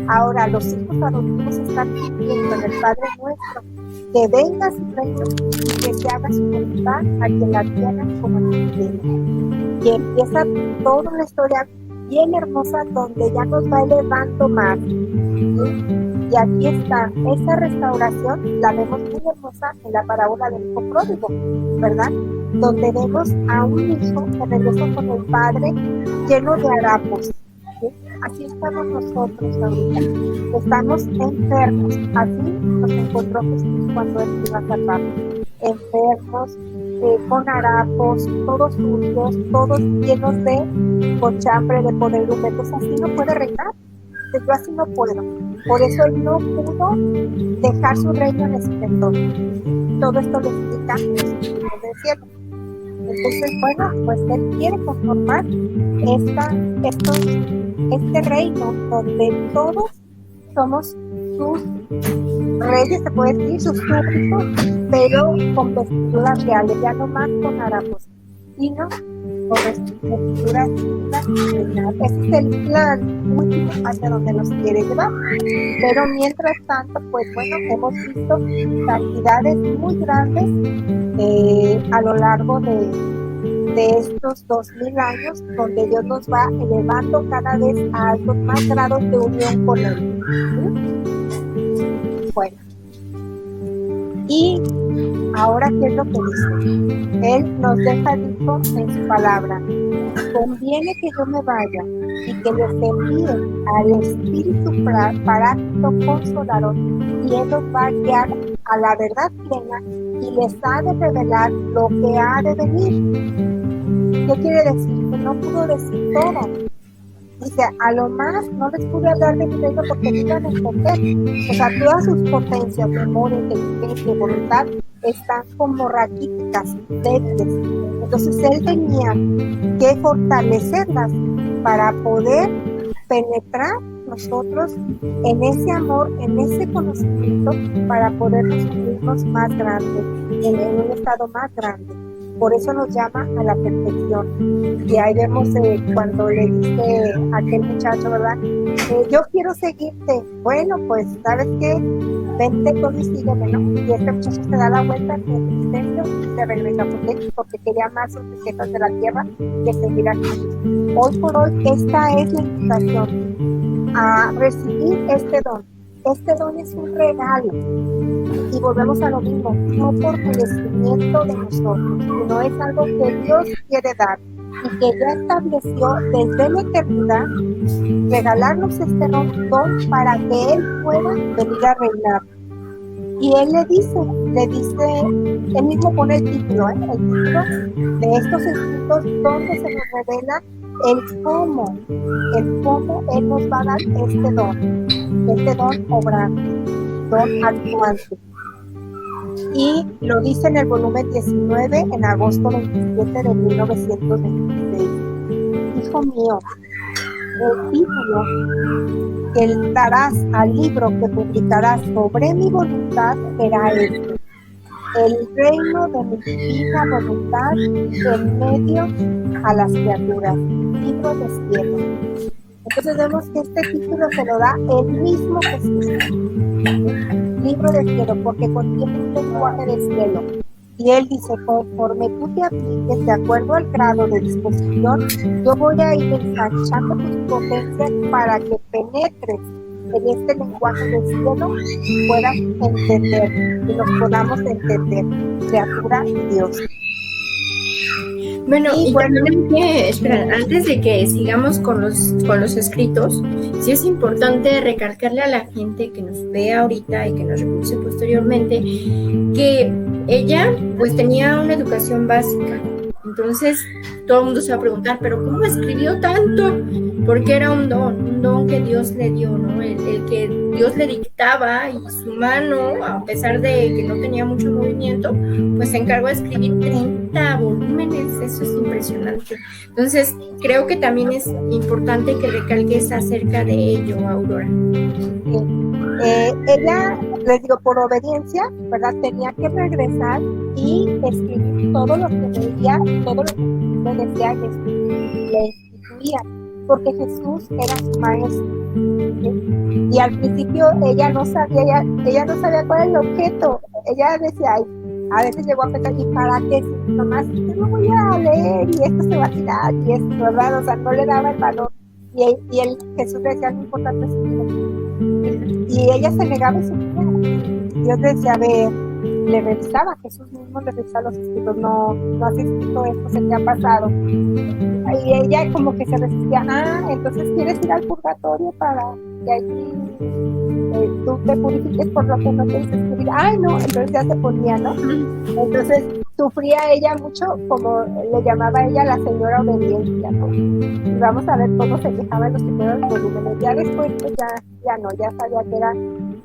Ahora los hijos adoptivos están pidiendo en el Padre Nuestro que venga su reino y que se haga su voluntad aquí en la tierra como en el cielo. Y empieza toda una historia bien hermosa donde ya nos va elevando más, ¿sí? Y aquí está, esa restauración la vemos muy hermosa en la parábola del hijo pródigo, ¿verdad? Donde vemos a un hijo que regresa con el padre lleno de harapos, ¿sí? Así estamos nosotros ahorita, estamos enfermos, así nos encontró Jesús cuando él iba a salvar, enfermos, con harapos, todos sucios, todos llenos de cochambre, de podredumbre. Pues así no puede reinar, yo así no puedo. Por eso él no pudo dejar su reino en esplendor. Todo esto lo explica en los Espíritus del cielo. Entonces, bueno, pues él quiere conformar este reino donde todos somos sus reyes, se puede decir, sus súbditos, pero con vestiduras reales, ya no más con harapos, sino con vestiduras divinas. Ese es el plan último hacia donde nos quiere llevar. Pero mientras tanto, pues bueno, hemos visto cantidades muy grandes a lo largo de estos 2000 años, donde Dios nos va elevando cada vez a altos más grados de unión con Él. ¿Sí? Bueno, y ahora, ¿qué es lo que dice? Él nos deja dicho en su palabra: conviene que yo me vaya y que les envíe al Espíritu Paráclito Consolador, y Él los va a guiar a la verdad plena y les ha de revelar lo que ha de venir. ¿Qué quiere decir? Que no pudo decir todo. Dice, a lo más no les pude hablar de mi reino porque no iban a entender. O sea, todas sus potencias, memoria, inteligencia y voluntad están como raquíticas, débiles. Entonces él tenía que fortalecerlas para poder penetrar nosotros en ese amor, en ese conocimiento, para podernos unirnos más grandes, en un estado más grande. Por eso nos llama a la perfección. Y ahí vemos cuando le dice a aquel muchacho, ¿verdad? Yo quiero seguirte. Bueno, pues, ¿sabes qué? vente todo y sígueme, ¿no? Y este muchacho se da la vuelta, se existencia y se regresa. Porque quería más sus riquezas de la tierra que seguir a Jesús. Hoy por hoy, esta es la invitación a recibir este don. Este don es un regalo. Y volvemos a lo mismo, no por merecimiento de nosotros, sino es algo que Dios quiere dar y que ya estableció desde la eternidad, regalarnos este don para que Él pueda venir a reinar. Y Él le dice, Él mismo pone el título de estos escritos donde se nos revela el cómo Él nos va a dar este don obrante, don actuante. Y lo dice en el volumen 19, en agosto 27 de 1926. Hijo mío, el título que darás al libro que publicarás sobre mi voluntad será este: el reino de mi divina voluntad en medio a las criaturas, libro de cielo. Entonces vemos que este título se lo da el mismo Jesús, libro de cielo, porque contiene un lenguaje de cielo. Y Él dice, conforme tú te apliques de acuerdo al grado de disposición, yo voy a ir ensanchando tus potencias para que penetres en este lenguaje del cielo y puedas entender, y nos podamos entender, criatura y Dios. Bueno, y también espera, antes de que sigamos con los escritos, sí es importante recalcarle a la gente que nos ve ahorita y que nos repulse posteriormente, que ella pues tenía una educación básica. Entonces todo el mundo se va a preguntar, ¿pero cómo escribió tanto? Porque era un don que Dios le dio, ¿no? El que Dios le dictaba, y su mano, a pesar de que no tenía mucho movimiento, pues se encargó de escribir 30 volúmenes. Eso es impresionante. Entonces creo que también es importante que recalques acerca de ello, Aurora. Ella, les digo, por obediencia, ¿verdad? Tenía que regresar y escribir todo lo que veía, todo lo que le decía, le instituía, porque Jesús era su maestro. ¿Sí? Y al principio ella no sabía cuál era el objeto. Ella decía, ay, a veces llegó a pensar, ¿y para qué? Si nomás yo no voy a leer y esto se va a tirar y esto, ¿verdad? O sea, no le daba el valor. Y él, Jesús le decía, no importa tu espíritu. Y ella se negaba y se negaba. Dios decía, a ver, le revisaba, Jesús mismo le revisaba los escritos, no has escrito esto, se te ha pasado. Y ella como que se resistía, entonces quieres ir al purgatorio para que allí tú te purifiques por lo que no te dice escribir. Ay, no, entonces ya se ponía, ¿no? Entonces sufría ella mucho, como le llamaba ella la señora obediencia, ¿no? Y vamos a ver cómo se quejaba en los primeros volúmenes. Ya después, pues ya no, ya sabía que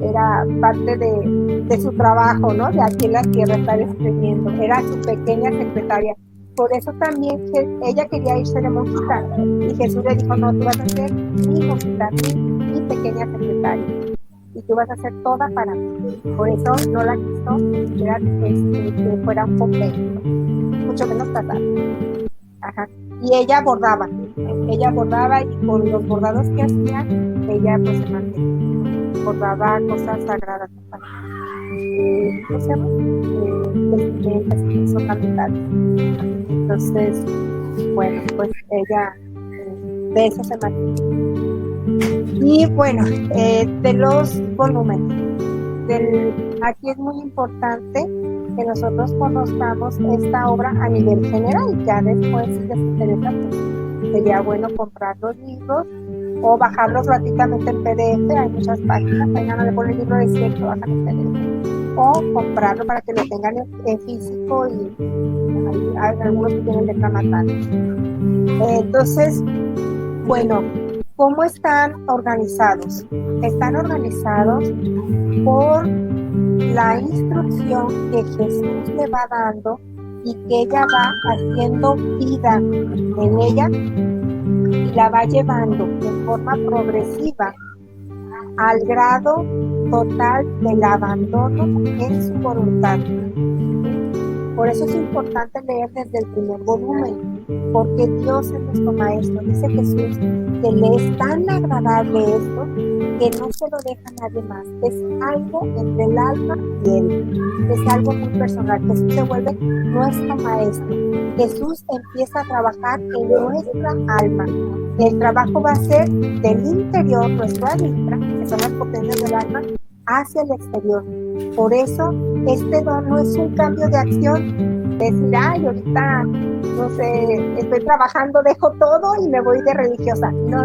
era parte de su trabajo, ¿no? De aquí en la tierra estar escribiendo. Era su pequeña secretaria. Por eso también ella quería irse de monjita. Y Jesús le dijo, no, tú vas a ser mi monjita, mi pequeña secretaria. Y tú vas a hacer toda para mí. Por eso no la quiso que fuera un convento, mucho menos casada. Ajá. Y ella bordaba y con los bordados que hacía, ella pues se mantenía. Bordaba cosas sagradas, ¿cómo se llama? Vestimentas personalidades. Entonces, bueno, pues ella de eso se mantiene. Y bueno, de los volúmenes, aquí es muy importante que nosotros conozcamos esta obra a nivel general. Ya después, si les interesa, pues sería bueno comprar los libros o bajarlos gratuitamente en PDF. Hay muchas páginas, ahí no le ponen el libro de cielo, bajan en PDF, o comprarlo para que lo tengan en físico, y hay algunos que tienen letra matante. Entonces, bueno, ¿cómo están organizados? Están organizados por la instrucción que Jesús le va dando y que ella va haciendo vida en ella y la va llevando de forma progresiva al grado total del abandono en su voluntad. Por eso es importante leer desde el primer volumen, porque Dios es nuestro maestro. Dice Jesús que le es tan agradable esto que no se lo deja a nadie más. Es algo entre el alma y él. Es algo muy personal. Jesús se vuelve nuestro maestro. Jesús empieza a trabajar en nuestra alma. El trabajo va a ser del interior, nuestro adintra, que son las potencias del alma, hacia el exterior. Por eso, este don no es un cambio de acción, de decir, ay, ahorita, no sé, estoy trabajando, dejo todo y me voy de religiosa. No.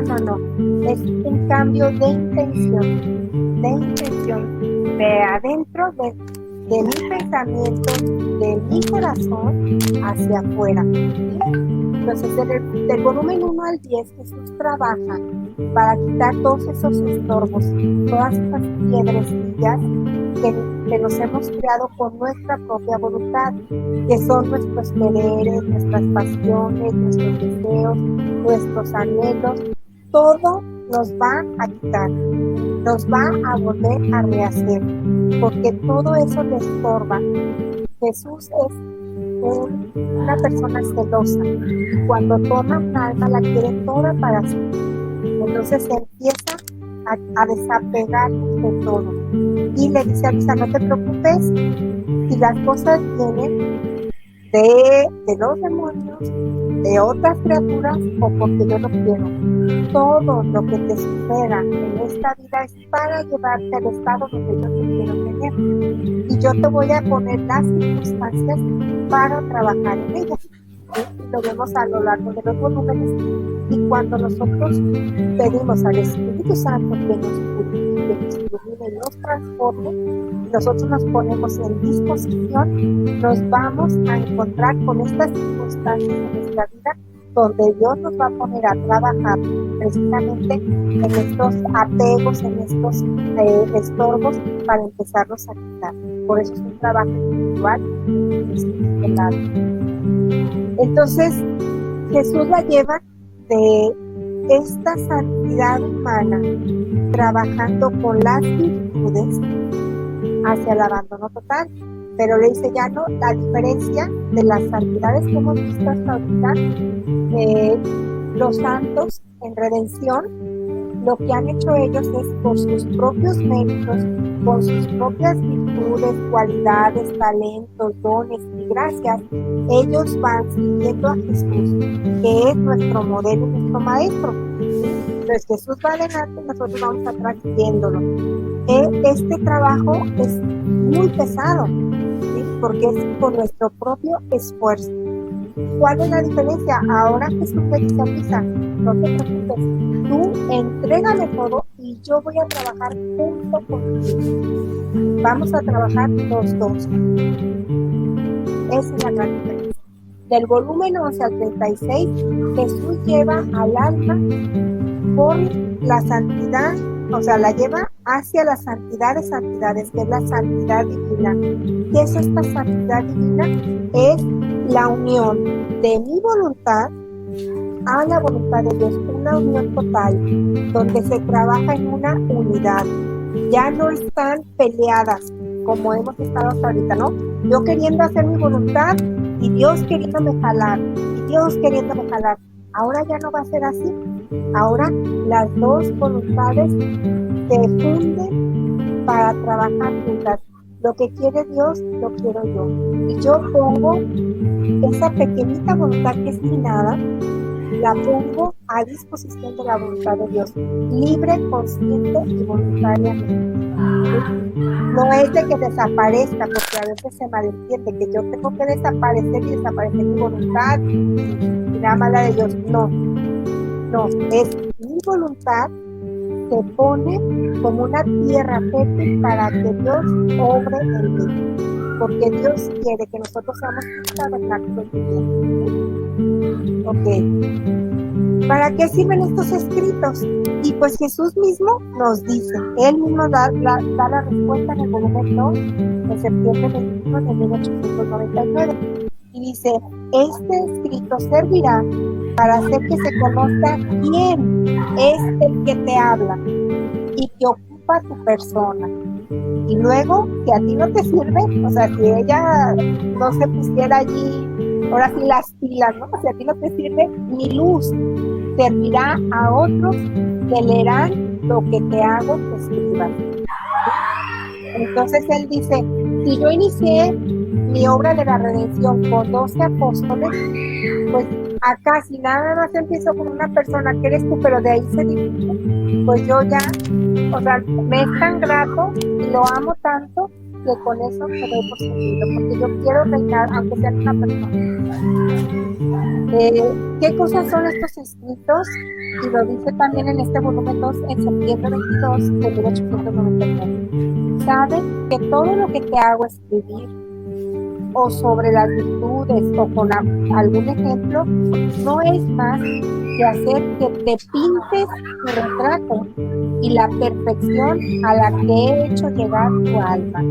Es un cambio de intención, de adentro, de mi pensamiento, de mi corazón hacia afuera. Entonces, del volumen 1 al 10, Jesús trabaja para quitar todos esos estorbos, todas esas piedrecillas que nos hemos creado con nuestra propia voluntad, que son nuestros quereres, nuestras pasiones, nuestros deseos, nuestros anhelos. Todo nos va a quitar, nos va a volver a rehacer, porque todo eso le estorba. Jesús es una persona celosa y cuando toma un alma la quiere toda para sí. Entonces se empieza a desapegarnos de todo y le dice a Luisa, no te preocupes si las cosas vienen de los demonios, de otras criaturas o porque yo lo quiero. Todo lo que te suceda en esta vida es para llevarte al estado donde yo te quiero tener. Y yo te voy a poner las circunstancias para trabajar en ellas. Y lo vemos a lo largo de los volúmenes. Y cuando nosotros pedimos al Espíritu Santo que nos purifique, nos ilumine y nos transforme, y nosotros nos ponemos en disposición, nos vamos a encontrar con estas circunstancias en nuestra vida donde Dios nos va a poner a trabajar precisamente en estos apegos, en estos estorbos para empezarlos a quitar. Por eso es un trabajo individual y entonces Jesús la lleva de esta santidad humana, trabajando con las virtudes hacia el abandono total. Pero le dice ya no, la diferencia de las santidades que hemos visto hasta ahorita, los santos en redención, lo que han hecho ellos es por sus propios méritos, con sus propias virtudes, cualidades, talentos, dones y gracias, ellos van siguiendo a Jesús, que es nuestro modelo y nuestro maestro. Entonces Jesús va adelante y nosotros vamos atrás siguiéndolo. Este trabajo es muy pesado, ¿sí? Porque es con nuestro propio esfuerzo. ¿Cuál es la diferencia? Ahora Jesús le dice a Luisa, no te preocupes, tú entrégame todo y yo voy a trabajar junto contigo. Vamos a trabajar los dos. Esa es la gran diferencia. Del volumen 11 al 36, Jesús lleva al alma por la santidad, o sea, la lleva hacia la santidad de santidades, que es la santidad divina. ¿Qué es esta santidad divina? Es la unión de mi voluntad a la voluntad de Dios, una unión total, donde se trabaja en una unidad. Ya no están peleadas como hemos estado hasta ahorita, ¿no? Yo queriendo hacer mi voluntad y Dios queriéndome jalar, Ahora ya no va a ser así. Ahora las dos voluntades se funden para trabajar juntas. Lo que quiere Dios, lo quiero yo. Y yo pongo esa pequeñita voluntad que es mi nada, la pongo a disposición de la voluntad de Dios, libre, consciente y voluntariamente. No es de que desaparezca, porque a veces se malentiende que yo tengo que desaparecer y desaparecer mi voluntad y nada más la de Dios. No, es mi voluntad se pone como una tierra fértil para que Dios obre en mí, porque Dios quiere que nosotros seamos un tabernáculo viviente. Ok. ¿Para qué sirven estos escritos? Y pues Jesús mismo nos dice, Él mismo da la respuesta en el volumen 2 de septiembre 21 de 1899. Y dice, este escrito servirá para hacer que se conozca quién es el que te habla y que ocupa tu persona. Y luego, si a ti no te sirve, o sea, si ella no se pusiera allí ahora sí las pilas, ¿no? Si a ti no te sirve mi luz, servirá a otros que leerán lo que te hago que escribas. Entonces él dice, si yo inicié mi obra de la redención con 12 apóstoles, pues acá si nada más empiezo con una persona que eres tú, pero de ahí se divide, pues yo ya, o sea, me es tan grato y lo amo tanto que con eso me doy por sentido, porque yo quiero reinar aunque sea una persona. ¿Qué cosas son estos escritos? Y lo dice también en este volumen 2, en septiembre 22 de 1899. Sabe que todo lo que te hago escribir, o sobre las virtudes, o con algún ejemplo, no es más que hacer que te pintes tu retrato y la perfección a la que he hecho llegar tu alma.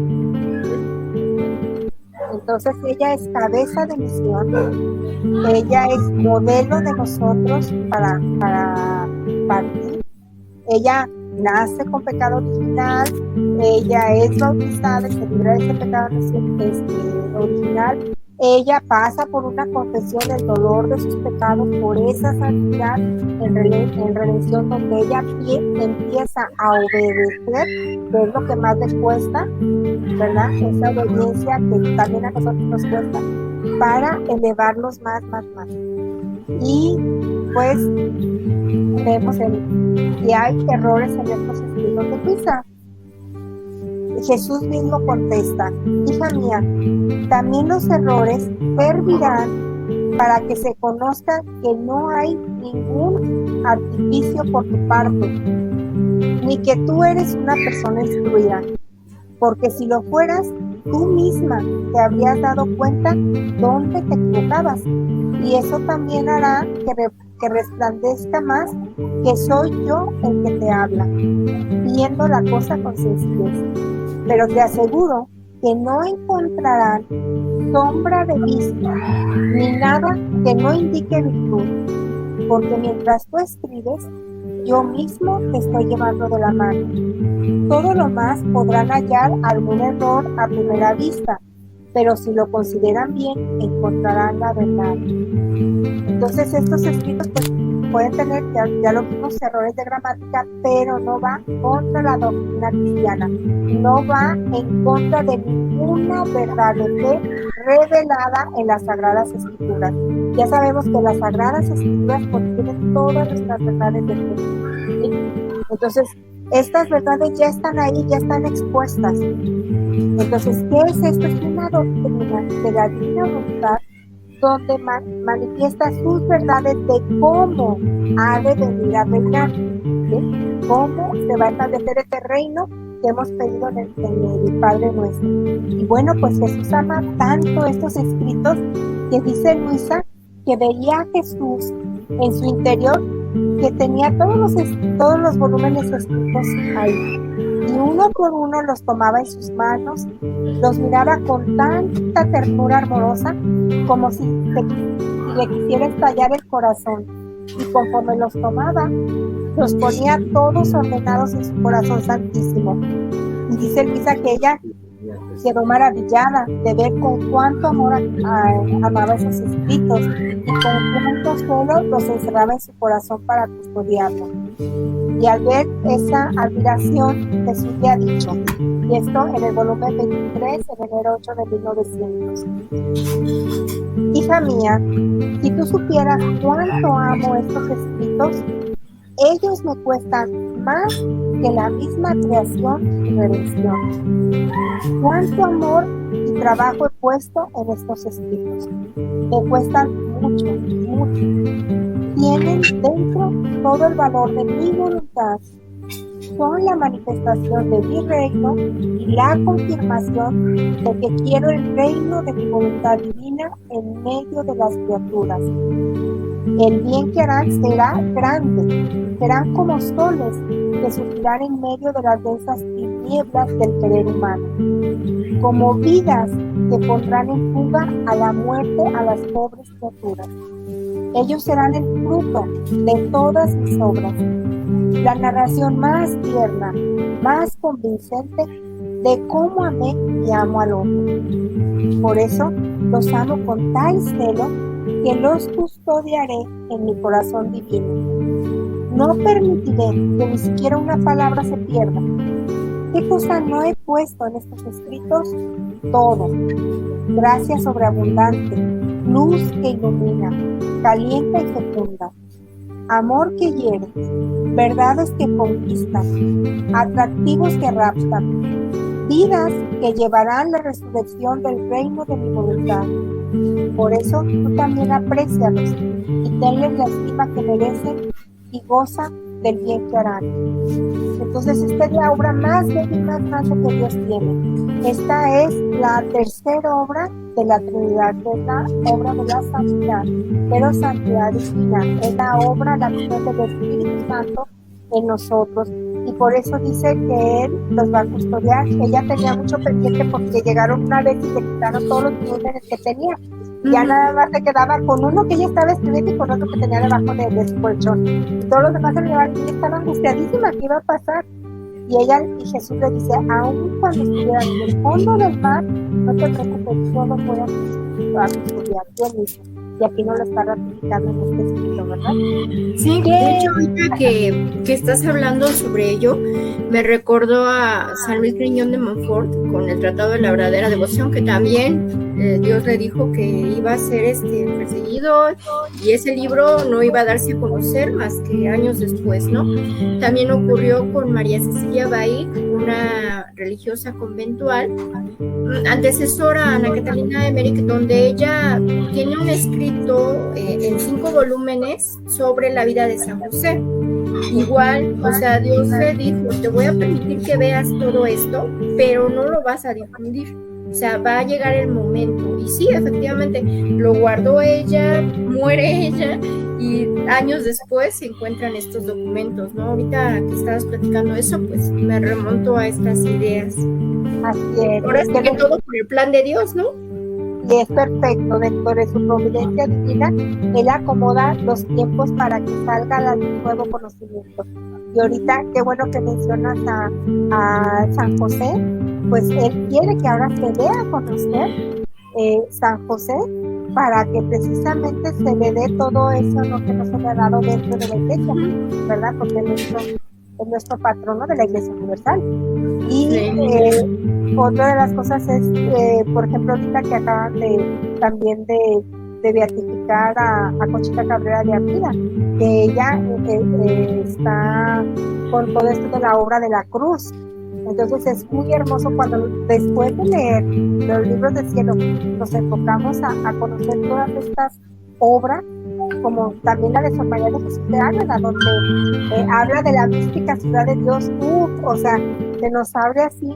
Entonces ella es cabeza de misión, ella es modelo de nosotros para partir. Ella nace con pecado original, ella es bautizada y se libra de ese pecado original. Ella pasa por una confesión del dolor de sus pecados por esa santidad en redención, donde ella empieza a obedecer, que es lo que más le cuesta, ¿verdad? Esa obediencia que también a nosotros nos cuesta, para elevarnos más. Y pues vemos que hay errores en estos escritos de Luisa. Jesús mismo contesta, hija mía, también los errores servirán para que se conozca que no hay ningún artificio por tu parte, ni que tú eres una persona instruida, porque si lo fueras, tú misma te habrías dado cuenta dónde te equivocabas, y eso también hará que resplandezca más que soy yo el que te habla, viendo la cosa con sencillez. Pero te aseguro que no encontrarán sombra de vicio, ni nada que no indique virtud, porque mientras tú escribes, yo mismo te estoy llevando de la mano. Todo lo más podrán hallar algún error a primera vista, pero si lo consideran bien, encontrarán la verdad. Entonces estos escritos pues, pueden tener, ya lo vimos, errores de gramática, pero no va contra la doctrina cristiana, no va en contra de ninguna verdad de fe revelada en las Sagradas Escrituras. Ya sabemos que las Sagradas Escrituras contienen todas nuestras verdades de fe, ¿sí? Entonces, estas verdades ya están ahí, ya están expuestas. Entonces, ¿qué es esto? Es una doctrina de la divina voluntad donde manifiesta sus verdades de cómo ha de venir a reinar, ¿sí? Cómo se va a establecer este reino que hemos pedido en el Padre Nuestro. Y bueno, pues Jesús ama tanto estos escritos que dice Luisa que veía a Jesús en su interior, que tenía todos los volúmenes escritos ahí. Y uno por uno los tomaba en sus manos, los miraba con tanta ternura amorosa, como si le quisiera estallar el corazón. Y conforme los tomaba, los ponía todos ordenados en su corazón santísimo. Y dice Luisa que ella quedó maravillada de ver con cuánto amor amaba esos escritos y con cuánto suelo los encerraba en su corazón para custodiarlos. Y al ver esa admiración, Jesús le ha dicho, y esto en el volumen 23, en enero 8 de 1900. Hija mía, si tú supieras cuánto amo estos escritos, ellos me cuestan más que la misma creación y redención. Cuánto amor y trabajo he puesto en estos escritos. Me cuestan mucho. Tienen dentro todo el valor de mi voluntad. Son la manifestación de mi reino y la confirmación de que quiero el reino de mi voluntad divina en medio de las criaturas. El bien que harán será grande, serán como soles que surgirán en medio de las densas tinieblas del querer humano, como vidas que pondrán en fuga a la muerte a las pobres criaturas. Ellos serán el fruto de todas mis obras, la narración más tierna, más convincente de cómo amé y amo al hombre. Por eso los amo con tal celo que los custodiaré en mi corazón divino. No permitiré que ni siquiera una palabra se pierda. ¿Qué cosa no he puesto en estos escritos? Todo. Gracia sobreabundante, luz que ilumina, calienta y fecunda, amor que hiere, verdades que conquistan, atractivos que raptan, vidas que llevarán la resurrección del reino de mi voluntad. Por eso tú también aprécialos y tenles la estima que merecen y goza del bien que harán. Entonces esta es la obra más bella y más grande que Dios tiene. Esta es la tercera obra de la Trinidad, que es la obra de la santidad, pero santidad divina, es la obra, la acción del Espíritu Santo en nosotros. Y por eso dice que Él los va a custodiar. Ella tenía mucho pendiente porque llegaron una vez y le quitaron todos los volúmenes que tenía. Ya nada más se quedaba con uno que ella estaba escribiendo y con otro que tenía debajo de su colchón. Y todos los demás se lo llevaron y ella estaba angustiadísima, ¿qué iba a pasar? Y Jesús le dice, aún cuando estuvieran en el fondo del mar, no te preocupes, yo lo voy a custodiar, yo mismo. Y aquí no lo está ratificando en este escrito, ¿verdad? Sí, de hecho, ahorita que estás hablando sobre ello, me recordó a San Luis Griñón de Montfort con el Tratado de la Verdadera Devoción, que también Dios le dijo que iba a ser perseguido y ese libro no iba a darse a conocer más que años después, ¿no? También ocurrió con María Cecilia Baig, una religiosa conventual, antecesora a Ana Catalina de Emmerich, donde ella tiene un escrito en 5 volúmenes sobre la vida de San José. Igual, o sea, Dios le dijo, te voy a permitir que veas todo esto, pero no lo vas a difundir. O sea, va a llegar el momento. Y sí, efectivamente, lo guardó ella, muere ella, y años después se encuentran estos documentos, ¿no? Ahorita que estabas platicando eso, pues me remonto a estas ideas. Así es. Ahora es que todo por el plan de Dios, ¿no? Y es perfecto, dentro de su providencia divina, Él acomoda los tiempos para que salga el nuevo conocimiento. Y ahorita, qué bueno que mencionas a San José, pues Él quiere que ahora se dé a conocer San José, para que precisamente se le dé todo eso, lo que no se le ha dado dentro de la iglesia, ¿verdad? Porque es nuestro patrono de la Iglesia Universal. Y otra de las cosas es, por ejemplo, ahorita que acaban también de beatificar a Conchita Cabrera de Ávila, que ella está con todo esto de la obra de la cruz. Entonces es muy hermoso cuando después de leer los libros del cielo nos enfocamos a conocer todas estas obras, como también la de Sor María de Jesús de Ágreda, donde habla de la mística ciudad de Dios. O sea, se nos abre así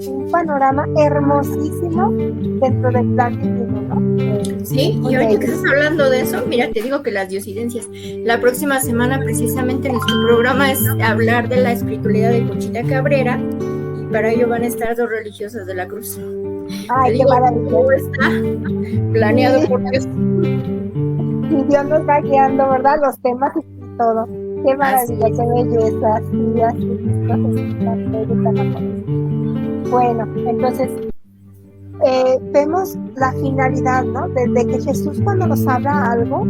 un panorama hermosísimo dentro del plan divino, ¿no? Sí, y ahorita que estás hablando de eso, mira, te digo que las diosidencias, la próxima semana precisamente nuestro programa es hablar de la espiritualidad de Conchita Cabrera, y para ello van a estar 2 religiosas de la cruz. Ay, qué maravilla. Todo está planeado por Dios. Y Dios nos va guiando, ¿verdad? Los temas y todo. Qué maravilla, qué belleza. Así, tan bello, tan amoroso. Bueno, entonces vemos la finalidad, ¿no? Desde que Jesús, cuando nos habla algo,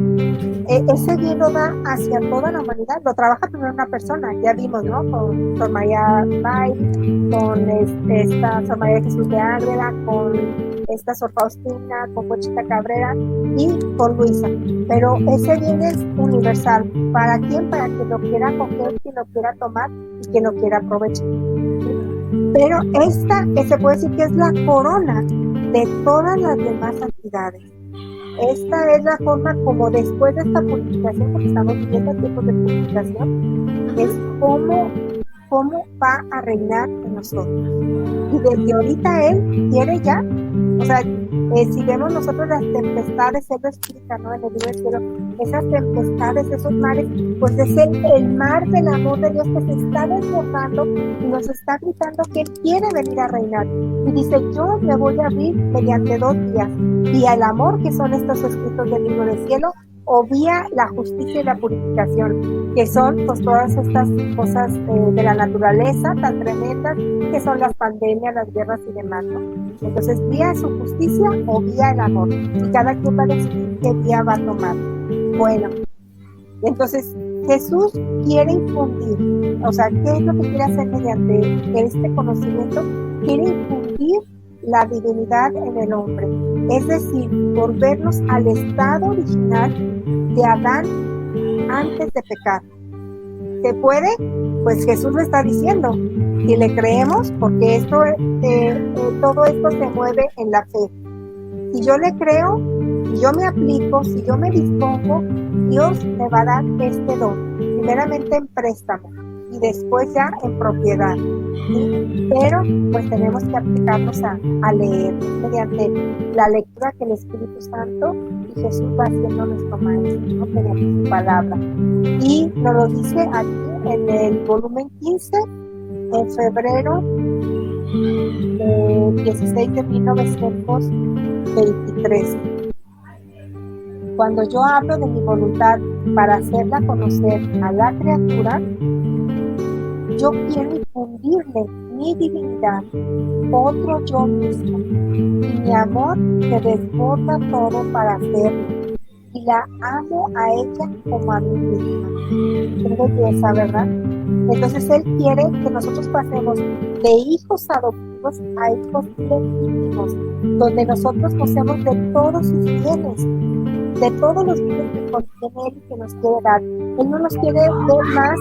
ese bien lo da hacia toda la humanidad. Lo trabaja primero una persona, ya vimos, ¿no? Con Sor María Baig, con esta Sor María de Jesús de Ágreda, con esta Sor Faustina, con Conchita Cabrera y con Luisa. Pero ese bien es universal. ¿Para quién? Para quien lo quiera coger, quien lo quiera tomar y quien lo quiera aprovechar. Pero esta, se puede decir que es la corona de todas las demás santidades. Esta es la forma como después de esta purificación, porque estamos viviendo tiempos de purificación, es cómo va a reinar en nosotros. Y desde ahorita Él quiere ya, o sea, si vemos nosotros las tempestades, Él lo explica, ¿no? En el libro del cielo, esas tempestades, esos mares, pues es el mar del amor de Dios que se está desbordando y nos está gritando que Él quiere venir a reinar. Y dice, yo me voy a abrir mediante 2 vías. Vía el amor, que son estos escritos del libro del cielo, obvia la justicia y la purificación, que son pues todas estas cosas de la naturaleza tan tremendas, que son las pandemias, las guerras y demás, ¿no? Entonces, vía su justicia o vía el amor, y cada quien va a decidir qué vía va a tomar. Bueno, entonces Jesús quiere infundir, o sea, ¿qué es lo que quiere hacer mediante este conocimiento? Quiere infundir la divinidad en el hombre, es decir, volvernos al estado original de Adán antes de pecar. ¿Se puede? Pues Jesús lo está diciendo, si le creemos, porque todo esto se mueve en la fe. Si yo le creo, si yo me aplico, si yo me dispongo, Dios me va a dar este don, primeramente en préstamo y después ya en propiedad, ¿sí? Pero pues tenemos que aplicarnos a leer mediante la lectura que el Espíritu Santo y Jesús va haciendo nuestro maestro, ¿no? Mediante su palabra. Y nos lo dice aquí en el volumen 15, en febrero 16 de 1923. Cuando yo hablo de mi voluntad para hacerla conocer a la criatura, yo quiero infundirle mi divinidad, otro yo mismo, y mi amor se desborda todo para hacerlo, y la amo a ella como a mí misma. Qué belleza, ¿verdad? Entonces Él quiere que nosotros pasemos de hijos adoptivos a hijos legítimos, donde nosotros gocemos de todos sus bienes, de todos los bienes que contiene Él y que nos quiere dar. Él no nos quiere ver más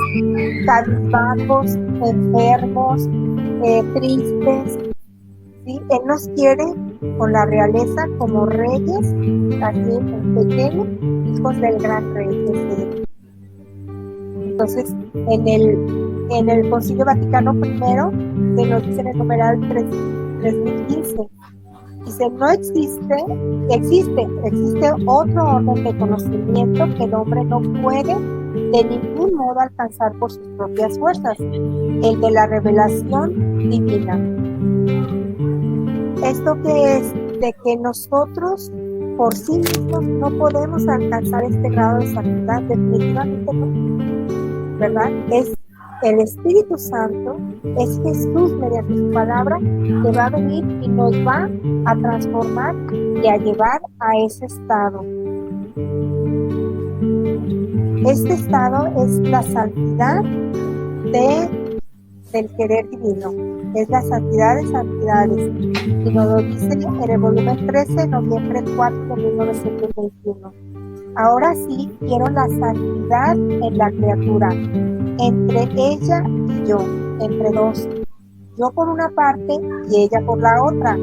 cabizbajos, enfermos, tristes, ¿sí? Él nos quiere con la realeza como reyes, aquí en pequeño, hijos del gran rey que es Él. Entonces, en el Concilio Vaticano I, se nos dice en el numeral 3015, dice, no existe otro orden de conocimiento que el hombre no puede de ningún modo alcanzar por sus propias fuerzas, el de la revelación divina. ¿Esto qué es? De que nosotros por sí mismos no podemos alcanzar este grado de santidad, definitivamente no, ¿verdad? Es el Espíritu Santo, es Jesús mediante su palabra que va a venir y nos va a transformar y a llevar a ese estado. Este estado es la santidad del querer divino, es la santidad de santidades, y nos lo dice en el volumen 13, noviembre 4 de 1921. Ahora sí quiero la santidad en la criatura, entre ella y yo, entre dos, yo por una parte y ella por la otra,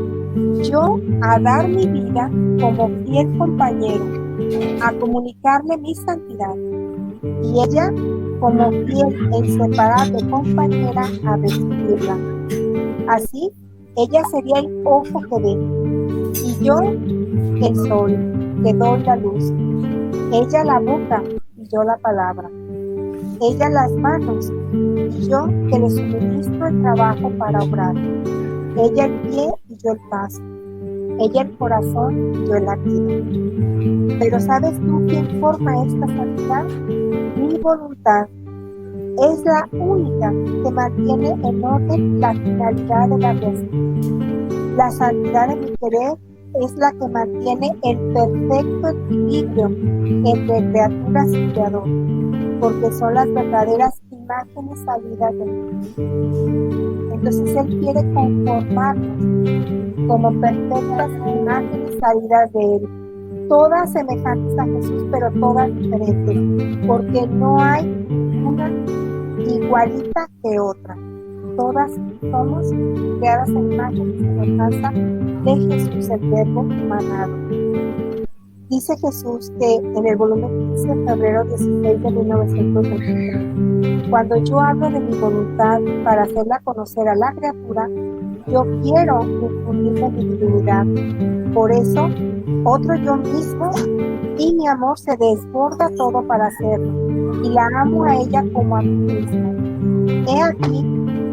yo a dar mi vida como fiel compañero, a comunicarle mi santidad, y ella como fiel e inseparable compañera a recibirla. Así, ella sería el ojo que ve, y yo el sol, que doy la luz. Ella la boca, y yo la palabra. Ella las manos, y yo que le suministro el trabajo para obrar. Ella el pie, y yo el paso. Ella el corazón, y yo el latido. Pero ¿sabes tú quién forma esta santidad? Mi voluntad. Es la única que mantiene en orden la finalidad de la creación. La santidad de mi querer es la que mantiene el perfecto equilibrio entre criaturas y creador, porque son las verdaderas imágenes salidas de mí. Entonces Él quiere conformarnos como perfectas imágenes salidas de Él, todas semejantes a Jesús, pero todas diferentes, porque no hay una igualita que otra. Todas somos creadas en imagen y semejanza de Jesús, el Verbo humanado. Dice Jesús que en el volumen 15, febrero 16 de 1923, cuando yo hablo de mi voluntad para hacerla conocer a la criatura, yo quiero infundirle mi divinidad. Por eso, otro yo mismo y mi amor se desborda todo para hacerlo, y la amo a ella como a mí misma. He aquí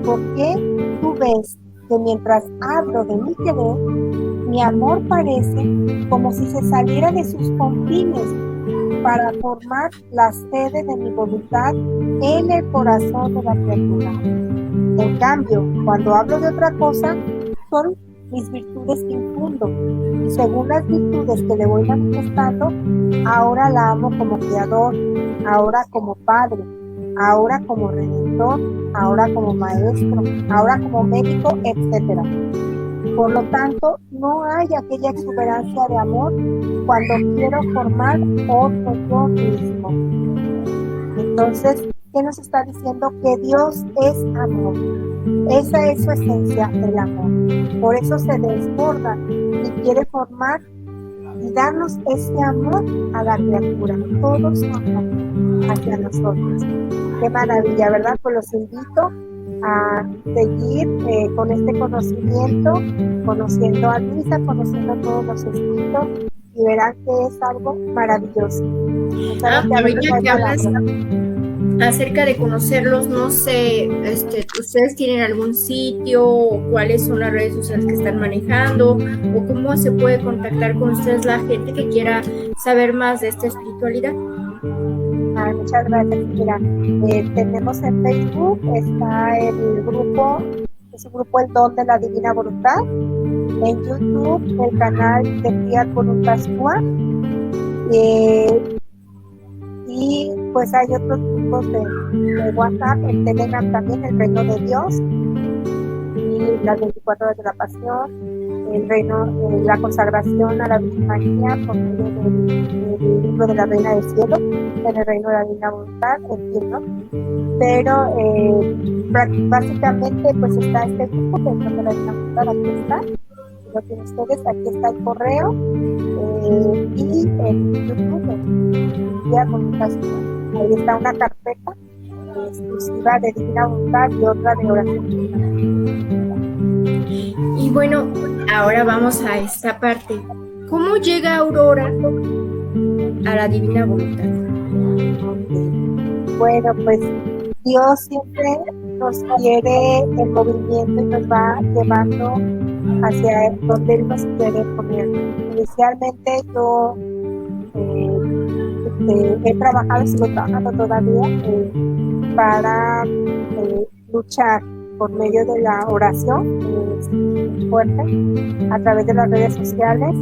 por qué tú ves que mientras hablo de mi querer, mi amor parece como si se saliera de sus confines para formar la sede de mi voluntad en el corazón de la criatura. En cambio, cuando hablo de otra cosa, son mis virtudes que infundo. Y según las virtudes que le voy manifestando, ahora la amo como creador, ahora como padre, ahora como redentor, ahora como maestro, ahora como médico, etc. Por lo tanto, no hay aquella exuberancia de amor cuando quiero formar otro yo mismo. Entonces, ¿qué nos está diciendo? Que Dios es amor. Esa es su esencia, el amor. Por eso se desborda y quiere formar y darnos ese amor a la criatura. Todos son amor hacia nosotros. Qué maravilla, ¿verdad? Pues los invito a seguir con este conocimiento, conociendo a Luisa, conociendo todos los escritos, y verán que es algo maravilloso. Ahorita que hablas acerca de conocerlos, no sé, ¿ustedes tienen algún sitio o cuáles son las redes sociales que están manejando o cómo se puede contactar con ustedes la gente que quiera saber más de esta espiritualidad? Muchas gracias. Mira, tenemos en Facebook, está el grupo, es un grupo El Don de la Divina Voluntad. En YouTube, el canal de Fiat Voluntas Tua. Y pues hay otros grupos de WhatsApp, en Telegram también, El Reino de Dios, y las 24 horas de la Pasión, el reino, la consagración a la Virgen María por medio del libro de la Reina del Cielo, en el Reino de la Divina Voluntad, en fin, ¿no? Pero básicamente pues está este grupo que es de la Divina Voluntad, aquí está, lo tienen ustedes, aquí está el correo, y en YouTube, ya Voluntas Tua. Ahí está una carpeta exclusiva de Divina Voluntad y otra de oración. Y bueno, ahora vamos a esta parte. ¿Cómo llega Aurora a la Divina Voluntad? Bueno, pues Dios siempre nos quiere en movimiento y nos va llevando hacia donde Él nos quiere poner. Inicialmente yo he trabajado y sigo trabajando todavía para luchar por medio de la oración fuerte a través de las redes sociales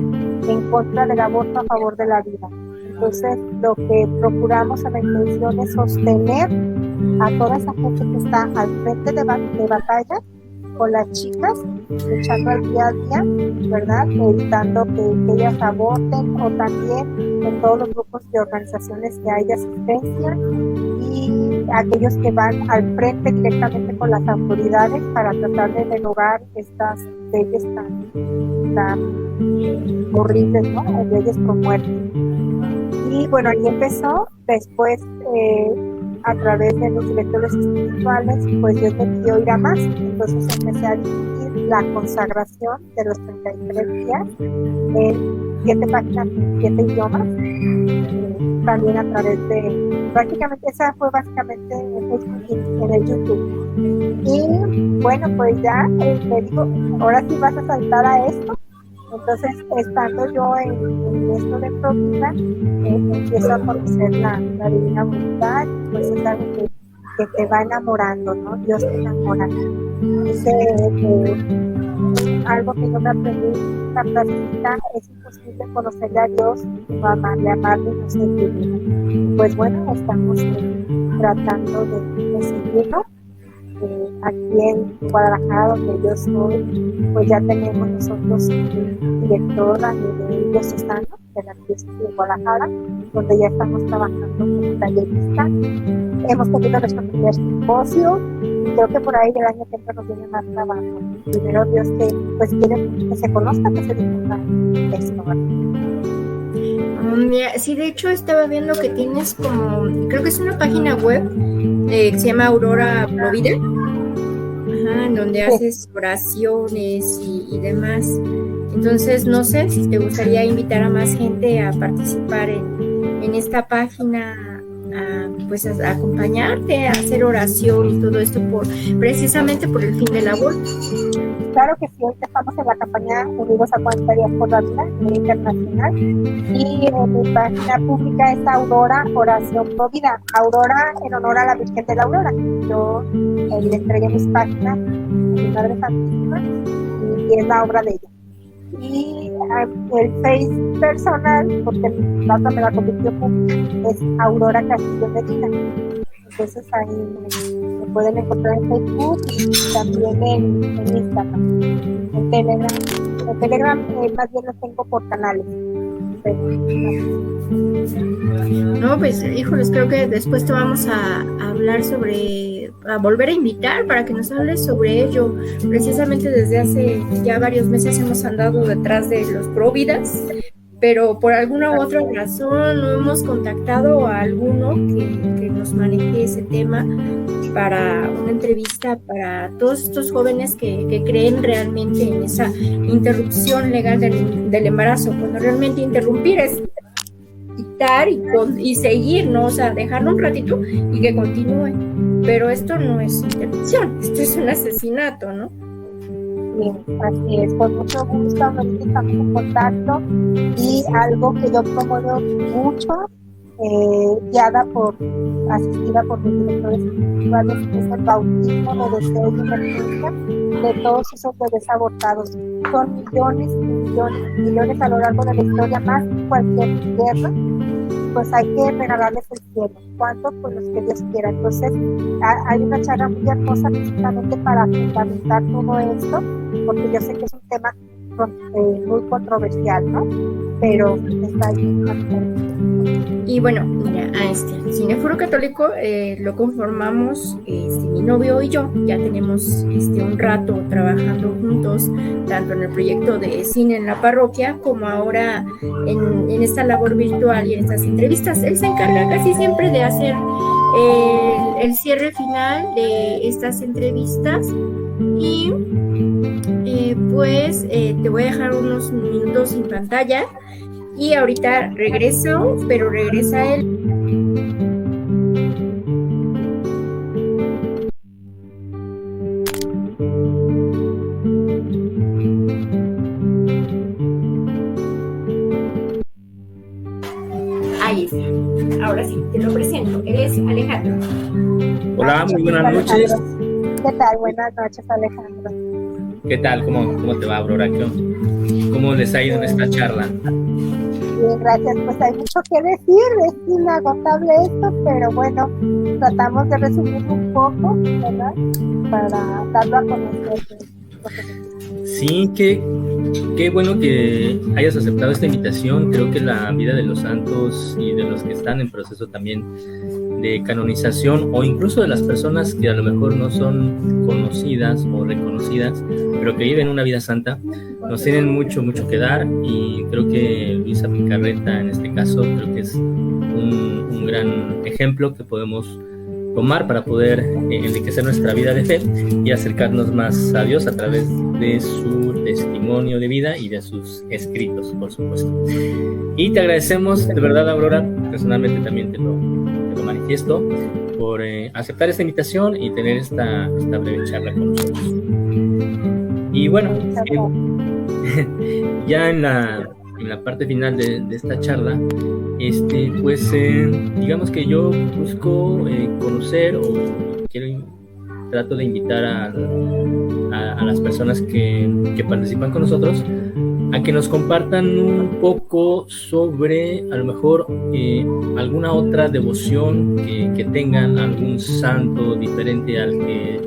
en contra del aborto, a favor de la vida. Entonces, lo que procuramos en la intención es sostener a toda esa gente que está al frente de batalla con las chicas, luchando al día a día, ¿verdad? Evitando que ellas aborten, o también en todos los grupos de organizaciones que hay de asistencia, y aquellos que van al frente directamente con las autoridades para tratar de derogar estas leyes tan horribles, ¿no? O leyes pro muerte. Y bueno, ahí empezó. Después, a través de los directores espirituales, pues Dios me pidió ir a más. Entonces empecé a dividir la consagración de los 33 días en 7 páginas, en 7 idiomas. También a través de, prácticamente esa fue básicamente en Facebook y en el YouTube. Y bueno, pues ya me digo, ahora sí vas a saltar a esto. Entonces, estando yo en esto de Provida, empiezo a conocer la Divina Voluntad, pues es algo que te va enamorando, ¿no? Dios te enamora. Dice algo que yo me aprendí, la frasecita: es imposible conocerle a Dios y no amarle y no seguirle. Pues bueno, estamos tratando de seguirlo. Aquí en Guadalajara, donde yo soy, pues ya tenemos nosotros un director a nivel diocesano de la diócesis de Guadalajara, donde ya estamos trabajando como tallerista. Hemos tenido nuestro primer simposio y creo que por ahí el año que entra nos viene más trabajo. Primero Dios que pues quiere que se conozca, que se difunda esto, ¿verdad? Sí, de hecho estaba viendo que tienes como, creo que es una página web que se llama Aurora Provida, en donde haces oraciones y demás. Entonces, no sé si te gustaría invitar a más gente a participar en esta página pues a acompañarte, a hacer oración y todo esto precisamente por el fin del aborto. Claro que sí, hoy estamos en la campaña Unidos a 40 días por la vida a nivel internacional y mi página pública es Aurora Oración Pro Vida. Aurora en honor a la Virgen de la Aurora. Yo le entregué mis páginas a mi Madre Santísima y es la obra de ella. Y el Face personal, porque mi plata me la convirtió pública, es Aurora Castillo Medina. Entonces ahí me pueden encontrar en Facebook y también en Instagram. En Telegram más bien lo tengo por canales. No, pues híjoles, creo que después te vamos a hablar a volver a invitar para que nos hables sobre ello. Precisamente desde hace ya varios meses hemos andado detrás de los Providas, pero por alguna u otra razón no hemos contactado a alguno que nos maneje ese tema para una entrevista para todos estos jóvenes que creen realmente en esa interrupción legal del embarazo, cuando realmente interrumpir es quitar y seguir, ¿no? O sea, dejarlo un ratito y que continúe. Pero esto no es interrupción, esto es un asesinato, ¿no? Sí, así es, con mucho gusto, ahorita estamos en contacto y algo que yo promuevo mucho, asistida por mis directores espirituales, es el bautismo de deseo y emergencia de todos esos bebés abortados. Son millones y millones y millones a lo largo de la historia, más que cualquier guerra. Pues hay que regalarles el cielo. ¿Cuántos? Pues los que Dios quiera. Entonces, hay una charla muy hermosa precisamente para fundamentar todo esto, porque yo sé que es un tema muy controversial, ¿no? Pero está ahí. Y bueno, mira, Cineforo Católico lo conformamos mi novio y yo. Ya tenemos un rato trabajando juntos, tanto en el proyecto de cine en la parroquia, como ahora en esta labor virtual y en estas entrevistas. Él se encarga casi siempre de hacer el cierre final de estas entrevistas. Y pues te voy a dejar unos minutos sin pantalla. Y ahorita regreso, pero regresa él. Ahí está. Ahora sí, te lo presento. Él es Alejandro. Hola, muy buenas noches. ¿Qué tal? Buenas noches, Alejandro. ¿Qué tal? ¿Cómo te va, Aurora? ¿Cómo les ha ido en esta charla? Bien, gracias. Pues hay mucho que decir, es inagotable esto, pero bueno, tratamos de resumirlo un poco, ¿verdad? Para darlo a conocer. Sí, qué bueno que hayas aceptado esta invitación. Creo que la vida de los santos y de los que están en proceso también de canonización, o incluso de las personas que a lo mejor no son conocidas o reconocidas, pero que viven una vida santa, nos tienen mucho que dar. Y creo que Luisa Picarreta, en este caso, creo que es un gran ejemplo que podemos tomar para poder enriquecer nuestra vida de fe y acercarnos más a Dios a través de su testimonio de vida y de sus escritos, por supuesto. Y te agradecemos, de verdad, Aurora, personalmente también te lo manifiesto, por aceptar esta invitación y tener esta breve charla con nosotros. Y bueno, ya en la parte final de esta charla, pues digamos que yo busco conocer o trato de invitar a las personas que participan con nosotros a que nos compartan un poco sobre a lo mejor alguna otra devoción que tengan, algún santo diferente al que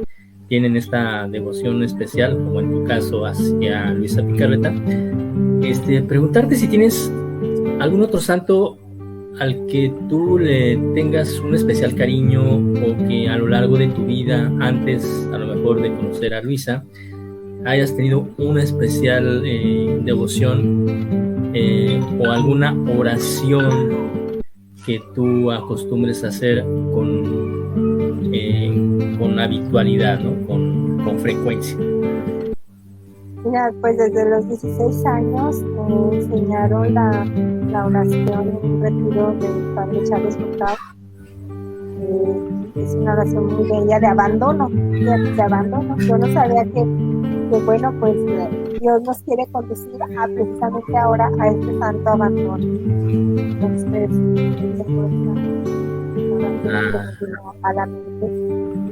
tienen esta devoción especial, como en tu caso hacia Luisa Picarreta. Preguntarte si tienes algún otro santo al que tú le tengas un especial cariño, o que a lo largo de tu vida, antes a lo mejor de conocer a Luisa, hayas tenido una especial devoción o alguna oración que tú acostumbres a hacer con habitualidad, ¿no? Con frecuencia. Mira, pues desde los 16 años me enseñaron la oración en un retiro del padre Charles Hurtado, es una oración muy bella de abandono, de abandono. Yo no sabía que bueno, pues Dios nos quiere conducir a precisamente ahora a este santo abandono. Entonces, a la mente,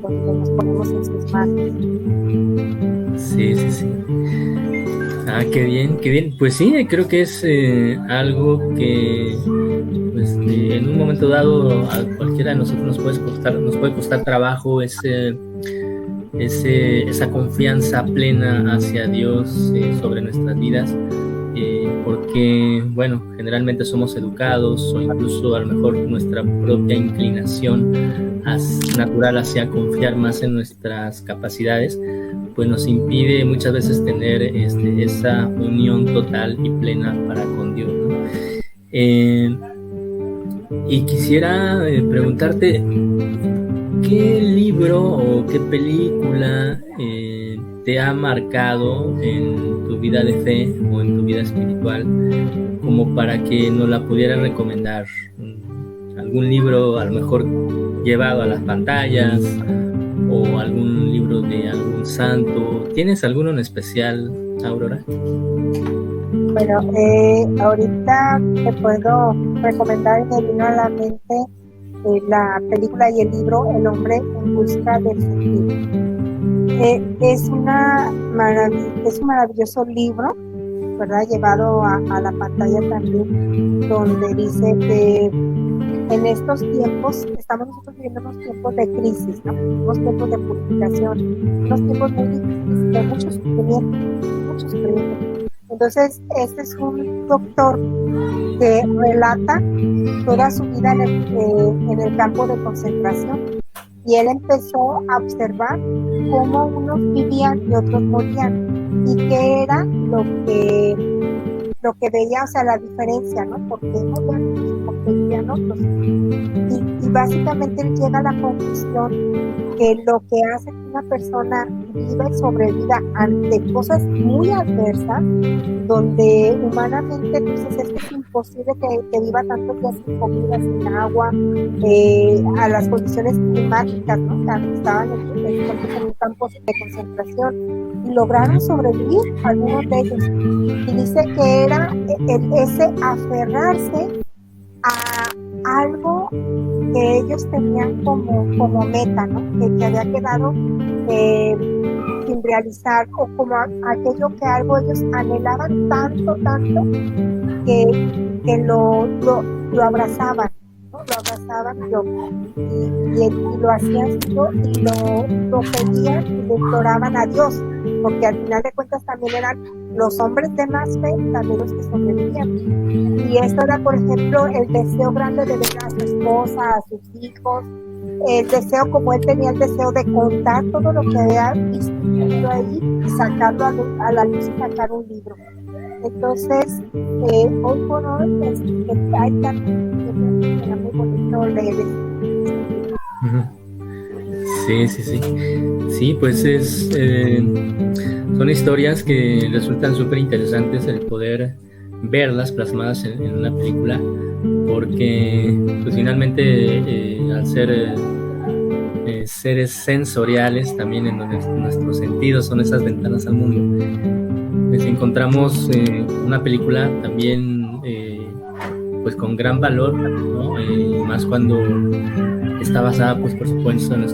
donde nos ponemos en sus manos. Sí, sí, sí. Ah, qué bien, qué bien. Pues sí, creo que es algo que pues, en un momento dado a cualquiera de nosotros nos puede costar trabajo esa confianza plena hacia Dios sobre nuestras vidas, porque, bueno, generalmente somos educados o incluso a lo mejor nuestra propia inclinación natural hacia confiar más en nuestras capacidades, pues nos impide muchas veces tener esa unión total y plena para con Dios, ¿no? Y quisiera preguntarte, ¿qué libro o qué película te ha marcado en tu vida de fe o en tu vida espiritual como para que nos la pudieras recomendar? ¿Algún libro a lo mejor llevado a las pantallas o algún libro de algún santo? ¿Tienes alguno en especial, Aurora? Bueno, ahorita te puedo recomendar, me vino a la mente la película y el libro El hombre en busca del sentido. Es un maravilloso libro, ¿verdad? Llevado a la pantalla también, donde dice que en estos tiempos, estamos nosotros viviendo unos tiempos de crisis, ¿no? Unos tiempos de purificación, unos tiempos muy difíciles, de mucho sufrimiento. Entonces, este es un doctor que relata toda su vida en el campo de concentración, y él empezó a observar cómo unos vivían y otros morían, y qué era lo que veía, o sea, la diferencia, ¿no? Porque morían unos, porque vivían otros. Y básicamente él llega a la conclusión que lo que hace que una persona viva y sobreviva ante cosas muy adversas, donde humanamente entonces es imposible que viva tantos días sin comida, sin agua, a las condiciones climáticas, ¿no? Que estaban en un campo de concentración, y lograron sobrevivir algunos de ellos. Y dice que era ese aferrarse a algo que ellos tenían como meta, ¿no? Que había quedado sin realizar, o como aquello que algo ellos anhelaban tanto, que lo abrazaban, ¿no? Lo abrazaban y lo hacían suyo, y lo pedían y le imploraban a Dios, porque al final de cuentas también eran los hombres de más fe, también los que sobrevivían. Y esto era, por ejemplo, el deseo grande de ver a su esposa, a sus hijos, el deseo, como él tenía el deseo de contar todo lo que había visto ahí y sacarlo a la luz y sacar un libro. Entonces, hoy por hoy, hay tanto que era muy bonito leer esto. Sí, sí, sí. Sí, pues son historias que resultan súper interesantes el poder verlas plasmadas en una película, porque pues finalmente al ser seres sensoriales también, en donde nuestros sentidos son esas ventanas al mundo, pues encontramos una película también pues con gran valor, ¿no? Más cuando está basada, pues por supuesto, en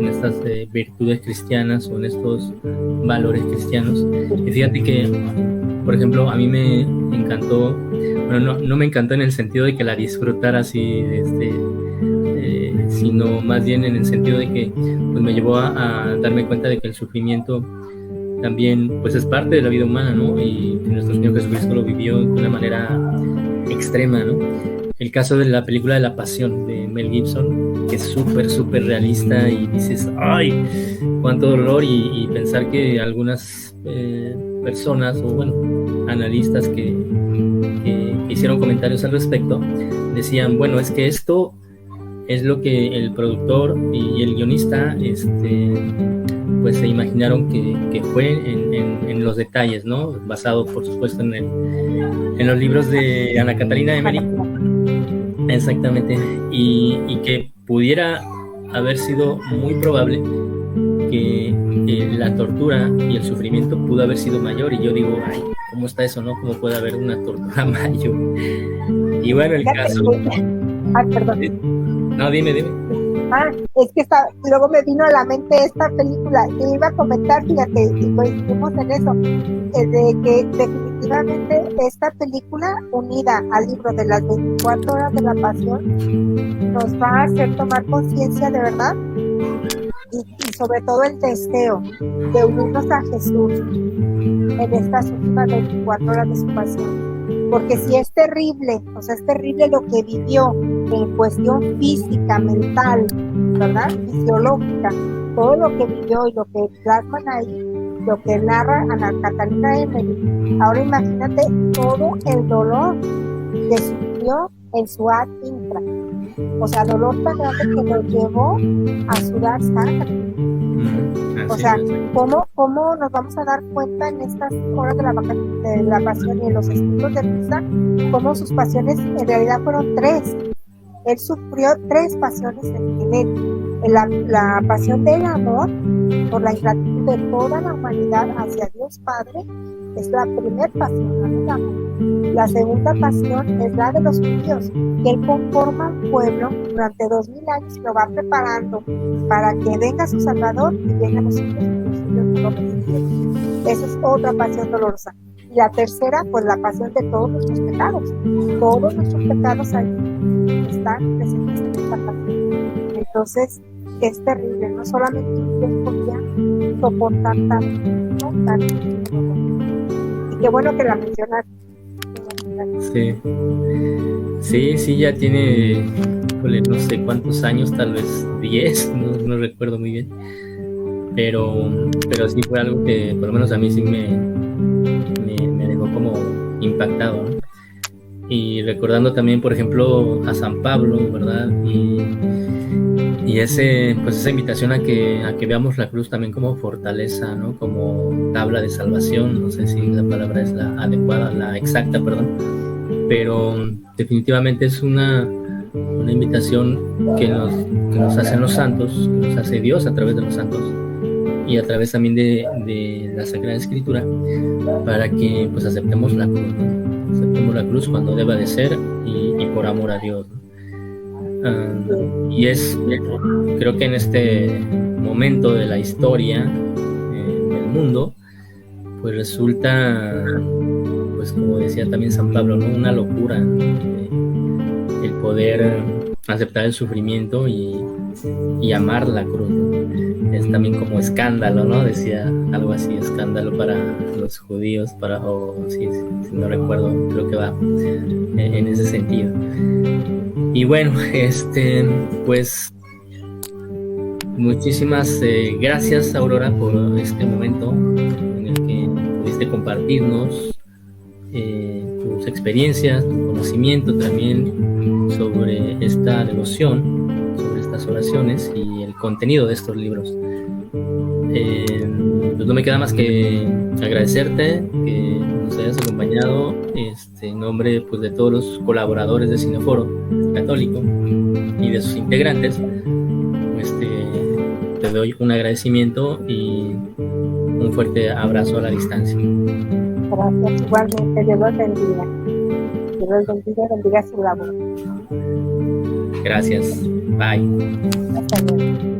estas virtudes cristianas o en estos valores cristianos. Y fíjate que, por ejemplo, a mí me encantó, bueno, no me encantó en el sentido de que la disfrutara así, sino más bien en el sentido de que pues me llevó a darme cuenta de que el sufrimiento también pues es parte de la vida humana, ¿no? Y que nuestro Señor Jesucristo lo vivió de una manera extrema, ¿no? El caso de la película de La Pasión de Mel Gibson, que es súper realista, y dices, ¡ay! Cuánto dolor, y pensar que algunas personas, o bueno, analistas que hicieron comentarios al respecto, decían, bueno, es que esto es lo que el productor y el guionista pues se imaginaron que fue en los detalles, ¿no? Basado, por supuesto, en los libros de Ana Catalina Emmerich. Exactamente. Y que pudiera haber sido muy probable que la tortura y el sufrimiento pudo haber sido mayor, y yo digo, ay, ¿cómo está eso, no? ¿Cómo puede haber una tortura mayor? Y bueno, el caso... perdón. No, dime. Es que luego me vino a la mente esta película, que iba a comentar, fíjate, y coincidimos en eso, de que definitivamente esta película, unida al libro de las 24 horas de la pasión, nos va a hacer tomar conciencia de verdad, y sobre todo el deseo de unirnos a Jesús en estas últimas 24 horas de su pasión. Porque si es terrible, o sea, es terrible lo que vivió en cuestión física, mental, ¿verdad? Fisiológica, todo lo que vivió y lo que plasman ahí, lo que narra Ana Catalina Emery. Ahora imagínate todo el dolor que sufrió en su ad intra. O sea, dolor tan grande que lo llevó a sudar sangre. O sea, ¿cómo nos vamos a dar cuenta en estas horas de la pasión y en los estudios de misa, cómo sus pasiones en realidad fueron 3? Él sufrió 3 pasiones en él. La pasión del amor por la ingratitud de toda la humanidad hacia Dios Padre es la primera pasión, la del amor. La segunda pasión es la de los judíos, que él conforma al pueblo durante 2000 años y lo va preparando para que venga su Salvador y vengan los suyos no lo recibieron. Esa es otra pasión dolorosa. Y la tercera, pues la pasión de todos nuestros pecados. Todos nuestros pecados ahí están presentes en esta pasión. Entonces, es terrible. No solamente Dios podía soportar tanto dolor. Y qué bueno que la mencionas. Sí, ya tiene, no sé cuántos años, tal vez 10, no recuerdo muy bien, pero sí fue algo que por lo menos a mí sí me dejó como impactado, ¿no? Y recordando también, por ejemplo, a San Pablo, ¿verdad? Y esa invitación a que veamos la cruz también como fortaleza, ¿no? Como tabla de salvación. No sé si la palabra es la adecuada, la exacta, perdón, pero definitivamente es una invitación que nos hacen los santos, que nos hace Dios a través de los santos y a través también de la Sagrada Escritura, para que pues aceptemos la cruz, ¿no? Aceptemos la cruz cuando deba de ser y por amor a Dios, ¿no? Y creo que en este momento de la historia del mundo, pues resulta, pues como decía también San Pablo, ¿no? Una locura, el poder aceptar el sufrimiento y amar la cruz, ¿no? Es también como escándalo, ¿no? Decía algo así, escándalo para los judíos, si no recuerdo, creo que va en ese sentido. Y bueno, pues muchísimas gracias, Aurora, por este momento en el que pudiste compartirnos tus experiencias, tu conocimiento también sobre esta devoción, sobre estas oraciones y el contenido de estos libros. Pues no me queda más que agradecerte que nos hayas acompañado en nombre pues de todos los colaboradores de Cineforo Católico y de sus integrantes. Te doy un agradecimiento y un fuerte abrazo a la distancia. Gracias, igualmente. Dios los bendiga. Dios los bendiga su labor. Gracias. Bye. Hasta luego.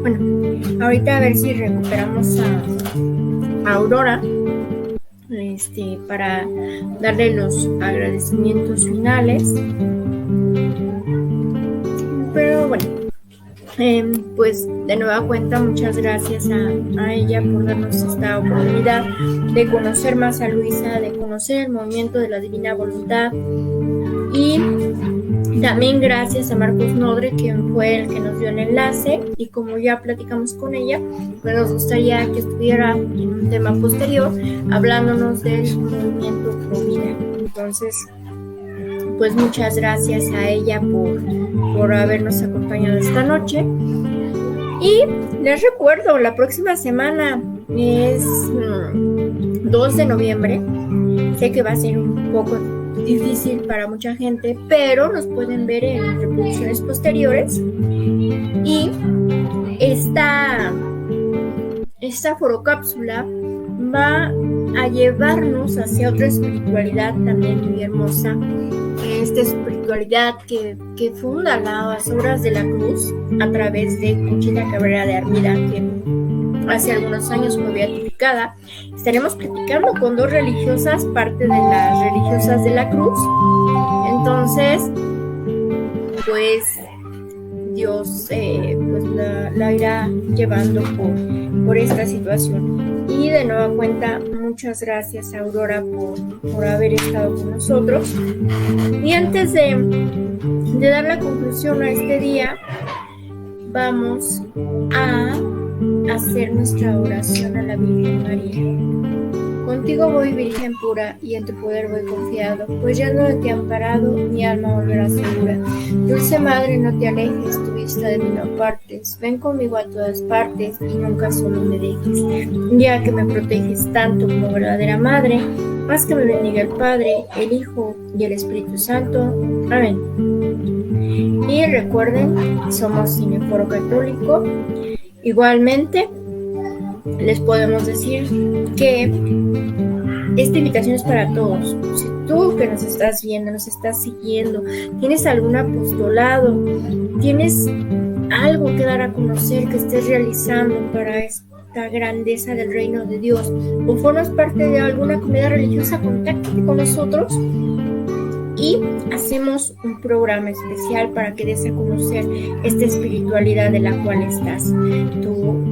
Bueno, ahorita a ver si recuperamos a Aurora, para darle los agradecimientos finales. Pero bueno, pues de nueva cuenta muchas gracias a ella por darnos esta oportunidad de conocer más a Luisa, de conocer el movimiento de la Divina Voluntad, y también gracias a Marcos Nodre, quien fue el que nos dio el enlace, y como ya platicamos con ella, pues nos gustaría que estuviera en un tema posterior hablándonos del movimiento Pro Vida. Entonces, pues muchas gracias a ella por habernos acompañado esta noche. Y les recuerdo, la próxima semana es 2 de noviembre. Sé que va a ser un poco difícil para mucha gente, pero nos pueden ver en reproducciones posteriores. Y esta forocápsula va a llevarnos hacia otra espiritualidad también muy hermosa. Esta espiritualidad que funda las obras de la cruz a través de Conchita Cabrera de Armida, que hace algunos años fue beatificada. Estaremos platicando con 2 religiosas, parte de las religiosas de la cruz. Entonces, pues Dios pues la irá llevando por esta situación. Y de nueva cuenta, muchas gracias, Aurora, por haber estado con nosotros. Y antes de dar la conclusión a este día, vamos a hacer nuestra oración a la Virgen María. Contigo voy, Virgen pura, y en tu poder voy confiado, pues ya no te he amparado, mi alma volverá segura. Dulce Madre, no te alejes, tu vista de mí no apartes, ven conmigo a todas partes y nunca solo me dejes. Ya que me proteges tanto como verdadera Madre, haz que me bendiga el Padre, el Hijo y el Espíritu Santo. Amén. Y recuerden, somos Cineforo Católico. Igualmente, les podemos decir que esta invitación es para todos. Si tú que nos estás viendo, nos estás siguiendo, tienes algún apostolado, tienes algo que dar a conocer que estés realizando para esta grandeza del reino de Dios, o formas parte de alguna comunidad religiosa, contáctate con nosotros y hacemos un programa especial para que des a conocer esta espiritualidad de la cual estás tú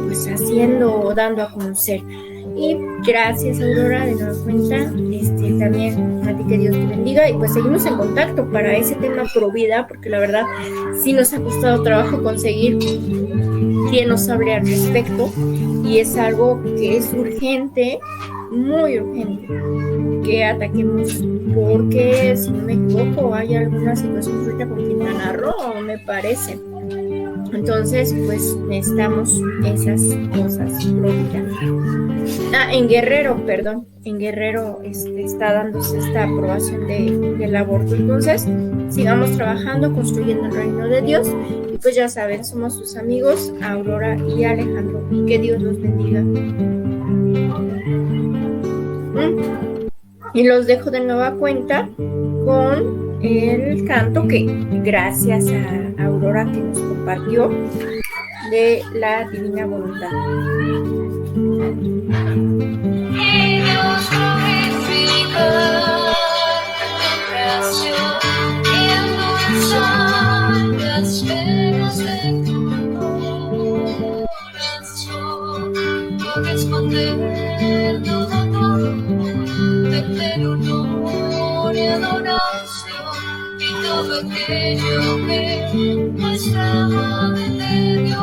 pues haciendo o dando a conocer. Y gracias, Aurora, de nueva cuenta, también a ti, que Dios te bendiga, y pues seguimos en contacto para ese tema pro vida, porque la verdad sí nos ha costado trabajo conseguir quien nos hable al respecto, y es algo que es urgente, muy urgente, que ataquemos, porque si no me equivoco hay alguna situación ahorita con Quintana Roo, me parece. Entonces, pues necesitamos esas cosas pro vida. En Guerrero está dándose esta aprobación del aborto. Entonces, sigamos trabajando, construyendo el reino de Dios. Y pues ya saben, somos sus amigos, Aurora y Alejandro. Y que Dios los bendiga. Y los dejo de nueva cuenta con el canto que, gracias a Aurora, que nos compartió, de la divina voluntad. Y Dios glorifica tu creación y endulzar las penas de tu corazón, corresponder todo de honor y adoración, y todo aquello que nuestra madre te dio.